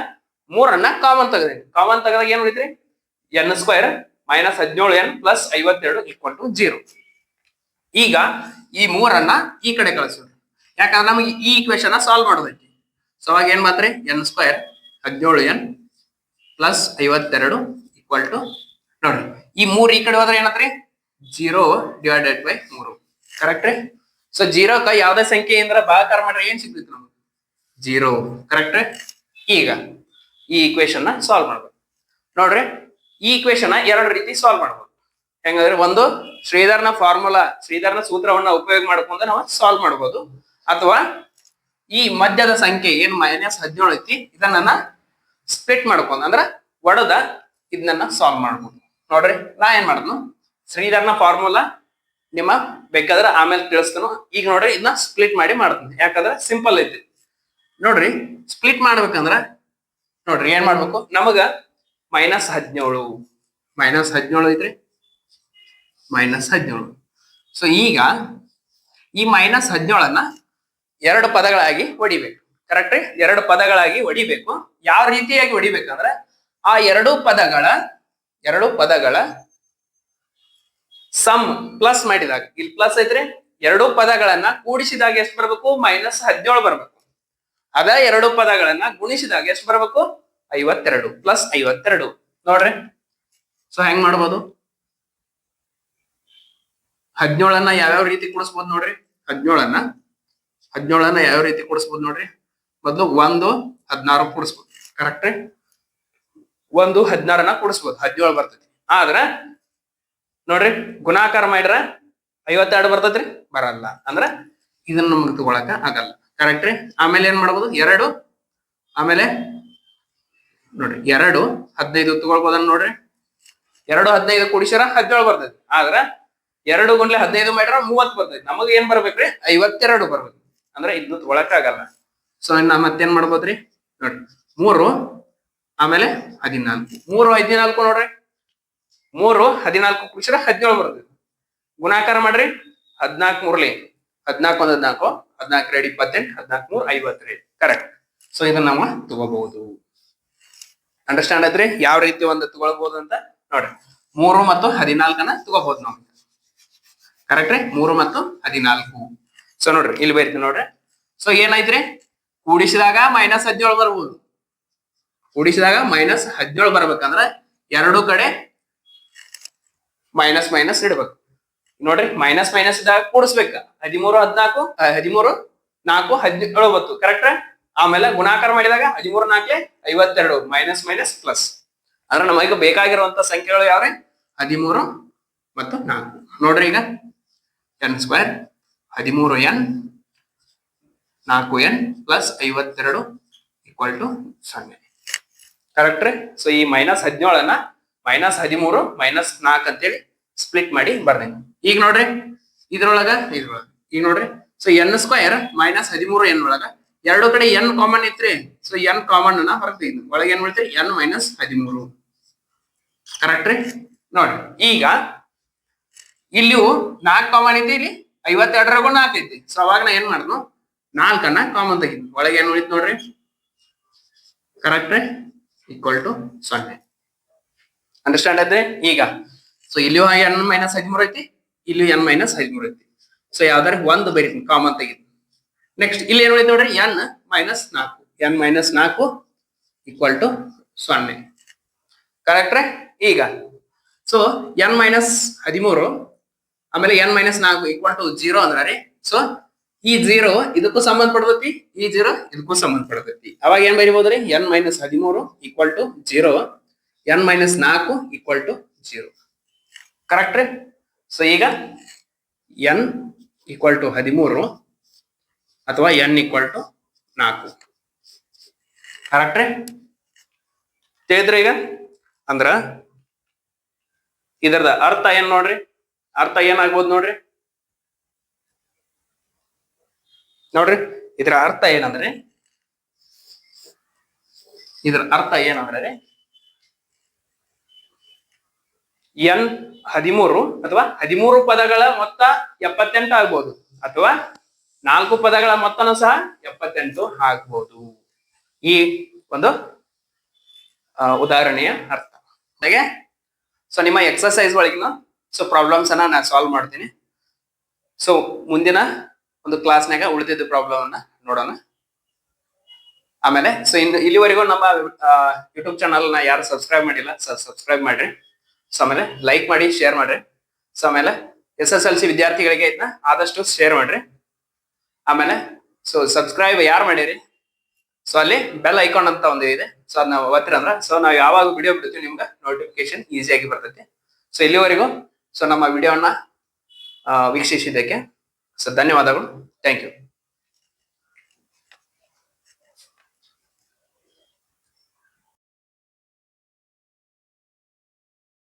3ಅನ್ನ ಕಾಮನ್ ತೆಗದೇನಿ. ಕಾಮನ್ ತೆಗದಾಗ ಏನ್ ಉಳಿತ್ರಿ, n² -17n plus 52 equal to 0. ಈಗ ಈ 3ಅನ್ನ ಈ ಕಡೆ ಕಳಿಸೋಣ, ಯಾಕಂದ್ರೆ ನಮಗೆ ಈ ಇಕ್ವೇಶನ್ ಸಾಲ್ವ್ ಮಾಡೋದೈತಿ. ಸೊ ಅವಾಗ ಏನ್ ಮಾತ್ರಿ, n² 17n plus 52 equal to ನೋಡ್ರಿ, ಈ 3 ಈ ಕಡೆ ಹೋದ್ರೆ ಏನತ್ರಿ, 0/3. ಕರೆಕ್ಟ್. ಸೊ 0ಕ್ಕ ಯಾವ್ದೇ ಸಂಖ್ಯೆಯಿಂದ ಭಾಗಾಕಾರ ಮಾಡ್ರೆ ಏನ್ ಸಿಗ್ತೈತಿ ನಮ್ಗೆ, 0. ಕರೆಕ್ಟ್. ಈಗ ಈ ಇಕ್ವೇಶನ್ ಸಾಲ್ವ್ ಮಾಡ್ಬೇಕು ನೋಡ್ರಿ. ಈ ಇಕ್ವೇಶನ್ 2 ರೀತಿ ಸಾಲ್ವ್ ಮಾಡ್ಬೋದು. ಹೆಂಗಂದ್ರೆ, ಒಂದು ಶ್ರೀಧರ್ನ ಫಾರ್ಮುಲಾ, ಶ್ರೀಧರ್ನ ಸೂತ್ರವನ್ನ ಉಪಯೋಗ ಮಾಡ್ಕೊಂಡು ನಾವು ಸಾಲ್ವ್ ಮಾಡ್ಬೋದು. ಅಥವಾ ಈ ಮಧ್ಯದ ಸಂಖ್ಯೆ ಏನ್ -17 ಐತಿ, ಇದನ್ನ ಸ್ಪ್ಲಿಟ್ ಮಾಡ್ಕೊಂಡು ಅಂದ್ರ ಒಡದ ಇದನ್ನ ಸಾಲ್ವ್ ಮಾಡ್ಬೋದು ನೋಡ್ರಿ. ನಾ ಏನ್ ಮಾಡಿದ್ನು, ಶ್ರೀಧರ್ನ ಫಾರ್ಮುಲಾ ನಿಮ್ಮ ಬೇಕಾದ್ರೆ ಆಮೇಲೆ ತಿಳಿಸ್ತಾನು. ಈಗ ನೋಡ್ರಿ ಇದನ್ನ ಸ್ಪ್ಲಿಟ್ ಮಾಡಿ ಮಾಡ್ತೀನಿ, ಯಾಕಂದ್ರೆ ಸಿಂಪಲ್ ಐತಿ ನೋಡ್ರಿ. ಸ್ಪ್ಲಿಟ್ ಮಾಡ್ಬೇಕಂದ್ರ ನೋಡ್ರಿ ಏನ್ ಮಾಡ್ಬೇಕು, ನಮಗ -17 ಐತ್ರಿ, -17. ಸೊ ಈಗ ಈ -17ಅನ್ನ 2 ಪದಗಳಾಗಿ ಹೊಡಿಬೇಕು. ಕರೆಕ್ಟ್. 2 ಪದಗಳಾಗಿ ಹೊಡಿಬೇಕು. ಯಾವ ರೀತಿಯಾಗಿ ಹೊಡಿಬೇಕಂದ್ರ, ಆ 2 ಪದಗಳ ಸಮ್ ಪ್ಲಸ್ ಮಾಡಿದಾಗ, ಇಲ್ಲಿ ಪ್ಲಸ್ ಐತ್ರಿ, 2 ಪದಗಳನ್ನ ಕೂಡಿಸಿದಾಗ ಎಷ್ಟು ಬರ್ಬೇಕು, -17 ಬರ್ಬೇಕು. ಅದ 2 ಪದಗಳನ್ನ ಗುಣಿಸಿದಾಗ ಎಷ್ಟು ಬರ್ಬೇಕು, 52 ಪ್ಲಸ್ 52 ನೋಡ್ರಿ. ಸೊ ಹೆಂಗ್ ಮಾಡ್ಬೋದು, 17ಅನ್ನ ಯಾವ್ಯಾವ ರೀತಿ ಕೂಡಿಸ್ಬೋದು ನೋಡ್ರಿ. 17ಅನ್ನ ಯಾವ ರೀತಿ ಕೂಡಿಸ್ಬೋದು ನೋಡ್ರಿ. ಮೊದಲು 1 16 ಕೂಡಿಸ್ಬೋದು. ಕರೆಕ್ಟ್ ರೀ. 1 16 ಕೂಡಿಸ್ಬೋದು, 17 ಬರ್ತೈತಿ. ಆದ್ರ ನೋಡ್ರಿ ಗುಣಾಕಾರ ಮಾಡಿದ್ರ 52 ಬರ್ತೈತ್ರಿ, ಬರಲ್ಲ. ಅಂದ್ರ ಇದನ್ನ ನಮ್ಗೆ ತಗೊಳಕ ಆಗಲ್ಲ. ಕರೆಕ್ಟ್ ರೀ. ಆಮೇಲೆ ಏನ್ ಮಾಡ್ಬೋದು, 2 ಆಮೇಲೆ ನೋಡ್ರಿ 2 15 ತಗೊಳ್ಬೋದನ್ನ ನೋಡ್ರಿ. 2 15 ಕೂಡಿಸ್ಯಾರ 17 ಬರ್ತೈತಿ. ಆದ್ರ 2 ಗುಂಡ್ಲೆ 15 ಮಾಡ್ರ 30 ಬರ್ತೈತಿ. ನಮಗ ಏನ್ ಬರ್ಬೇಕ್ರಿ, 52 ಬರ್ಬೇಕು. ಅಂದ್ರೆ ಇದನ್ನ ತಗೊಳಕ ಆಗಲ್ಲ. ಸೊ ಇನ್ನ ಮತ್ತೇನ್ ಮಾಡ್ಬೋದ್ರಿ ನೋಡ್ರಿ, 3 ಆಮೇಲೆ 14. 3 14 ನೋಡ್ರಿ, 3 14 ಕೂಡಿಸ್ಯಾರ 17 ಬರ್ತೈತಿ. ಗುಣಾಕಾರ ಮಾಡ್ರಿ, 14 3 14 1 14, 14 2 28, 14 3 50 ಕರೆಕ್ಟ್. ಸೊ ಇದನ್ನ ನಾವು ತಗೋಬಹುದು. ಅಂಡರ್ಸ್ಟ್ಯಾಂಡ್ ಆಯ್ತ್ರಿ ಯಾವ ರೀತಿ ಒಂದು ತಗೊಳ್ಬಹುದು ಅಂತ ನೋಡ್ರಿ. 3 ಮತ್ತು 14 ತಗೋಬಹುದು ನಾವು. ಕರೆಕ್ಟ್ ರೀ, 3 ಮತ್ತು 14. ಸೊ ನೋಡ್ರಿ ಇಲ್ಲಿ ಬರೀತೀನಿ ನೋಡ್ರಿ. ಸೊ ಏನಾಯ್ತ್ರಿ, ಕೂಡಿಸಿದಾಗ -17 ಬರ್ಬೋದು. ಕೂಡಿಸಿದಾಗ -17 ಬರ್ಬೇಕಂದ್ರ 2 ಕಡೆ ಮೈನಸ್ ಇಡ್ಬೇಕು. ನೋಡ್ರಿ ಮೈನಸ್ ಇದ್ದಾಗ ಕೂಡಿಸ್ಬೇಕ. 13 14 13 4 17 ಬತ್ತು. ಕರೆಕ್ಟ್. ಆಮೇಲೆ ಗುಣಾಕಾರ ಮಾಡಿದಾಗ 13 4 52 ಮೈನಸ್ ಪ್ಲಸ್. ಅಂದ್ರೆ ನಮಗೆ ಬೇಕಾಗಿರುವಂತ ಸಂಖ್ಯೆಗಳು ಯಾವ್ರಿ, 13 ಮತ್ತು 4. ನೋಡ್ರಿ ಈಗ n² 13n 4n plus 52 = 0. Correct ರೀ. ಸೊ ಈ -17 -13 -4 ಅಂತೇಳಿ ಸ್ಪ್ಲಿಟ್ ಮಾಡಿ ಬರ್ದೇನೆ. ಈಗ ನೋಡ್ರಿ ಇದ್ರೊಳಗ ಈಗ ನೋಡ್ರಿ, ಸೊ n² -13n ಒಳಗ 2 ಕಡೆ n ಕಾಮನ್ ಐತ್ರಿ. ಸೊ n ಕಾಮನ್ ಅನ್ನ ಹೊರಗೆ ತೆಗೆದು ಒಳಗೆ ಏನ್ ಮಾಡ್ತೀರಿ, n - 13. ಕರೆಕ್ಟ್ ರೀ. ನೋಡ್ರಿ ಈಗ ಇಲ್ಲಿಯೂ 4 ಕಾಮನ್ ಐತಿ, ಇಲ್ಲಿ 52 4 ಐತಿ. ಸೊ ಅವಾಗ ನಾ ಏನ್ ಮಾಡಿದ್ನು, 4 ಕಾಮನ್ ತೆಗಿದ್ನು. ಒಳಗೆ ಏನ್ ಉಳಿತು ನೋಡ್ರಿ, ಕರೆಕ್ಟ್ ರೀ, = 0. ಅಂಡರ್ಸ್ಟ್ಯಾಂಡ್ ಆಯ್ತು ಈಗ. ಸೊ ಇಲ್ಲಿಯೂ n - 13 ಐತಿ, ಇಲ್ಲಿಯೂ n - 13 ಐತಿ. ಸೊ ಯಾವ್ದಾರ ಒಂದು ಬರೀತೀನಿ, ಕಾಮನ್ ತೆಗಿದ್ನು. ನೆಕ್ಸ್ಟ್ ಇಲ್ಲಿ ಏನ್ ಉಳಿತು ನೋಡ್ರಿ, n - 4 n - 4 = 0. ಕರೆಕ್ಟ್ ರೀ. ಈಗ ಸೊ n - 13 ಆಮೇಲೆ n - 4 = 0 ಅಂದ್ರ ರೀ. ಸೊ ಈ 0 ಇದಕ್ಕೂ ಸಂಬಂಧ ಪಡ್ತೈತಿ, ಈ 0 ಇದಕ್ಕೂ ಸಂಬಂಧ ಪಡ್ತೈತಿ. ಅವಾಗ ಏನ್ ಬರಿಬಹುದ್ರಿ, n - 13 = 0, n - 4 = 0. ಕರೆಕ್ಟ್ ರೀ. ಸೊ ಈಗ n = 13 ಅಥವಾ n = 4. ಕರೆಕ್ಟ್ ರೀ. ತಿಳಿದ್ರಿ ಈಗ. ಅಂದ್ರ ಇದರದ ಅರ್ಥ ಏನ್ ನೋಡ್ರಿ, ಅರ್ಥ ಏನಾಗ್ಬೋದು ನೋಡ್ರಿ. ನೋಡ್ರಿ ಇದರ ಅರ್ಥ ಏನಂದ್ರೆ, n 13 ಅಥವಾ 13 ಪದಗಳ ಮೊತ್ತ 78 ಆಗ್ಬೋದು, ಅಥವಾ 4 ಪದಗಳ ಮೊತ್ತನೂ ಸಹ 78 ಆಗ್ಬೋದು. ಈ ಒಂದು ಉದಾಹರಣೆಯ ಅರ್ಥ. ಹಾಗೆ ಸೊ ನಿಮ್ಮ ಎಕ್ಸರ್ಸೈಸ್ ಒಳಗಿನ ಸೊ ಪ್ರಾಬ್ಲಮ್ಸ್ ಅನ್ನ ನಾನು ಸಾಲ್ವ್ ಮಾಡ್ತೀನಿ. ಸೊ ಮುಂದಿನ ಒಂದು ಕ್ಲಾಸ್ನಾಗ ಉಳಿದಿದ್ದ ಪ್ರಾಬ್ಲಮ್ ಅನ್ನ ನೋಡೋಣ. ಆಮೇಲೆ ಸೊ ಇಲ್ಲಿವರೆಗೂ ನಮ್ಮ ಯೂಟ್ಯೂಬ್ ಚಾನಲ್ ನ ಯಾರು ಸಬ್ಸ್ಕ್ರೈಬ್ ಮಾಡಿಲ್ಲ, ಸಬ್ಸ್ಕ್ರೈಬ್ ಮಾಡ್ರಿ. ಸೊ ಆಮೇಲೆ ಲೈಕ್ ಮಾಡಿ, ಶೇರ್ ಮಾಡ್ರಿ. ಸೊ ಆಮೇಲೆ SSLC ವಿದ್ಯಾರ್ಥಿಗಳಿಗೆ ಇದನ್ನ ಆದಷ್ಟು ಶೇರ್ ಮಾಡ್ರಿ. ಆಮೇಲೆ ಸೊ ಸಬ್ಸ್ಕ್ರೈಬ್ ಯಾರು ಮಾಡಿರಿ, ಸೊ ಅಲ್ಲಿ ಬೆಲ್ ಐಕಾನ್ ಅಂತ ಒಂದು ಇದೆ. ಸೊ ಅದನ್ನ ಒತ್ತಿರ ಅಂದ್ರ ಸೊ ನಾವು ಯಾವಾಗ ವಿಡಿಯೋ ಬಿಡ್ತೀವಿ ನಿಮ್ಗೆ ನೋಟಿಫಿಕೇಶನ್ ಈಸಿಯಾಗಿ ಬರ್ತೈತಿ. ಸೊ ಇಲ್ಲಿವರೆಗೂ ಸೊ ನಮ್ಮ ವಿಡಿಯೋನ ವೀಕ್ಷಿಸಿದ್ದಕ್ಕೆ ಸೊ ಧನ್ಯವಾದಗಳು. Thank you.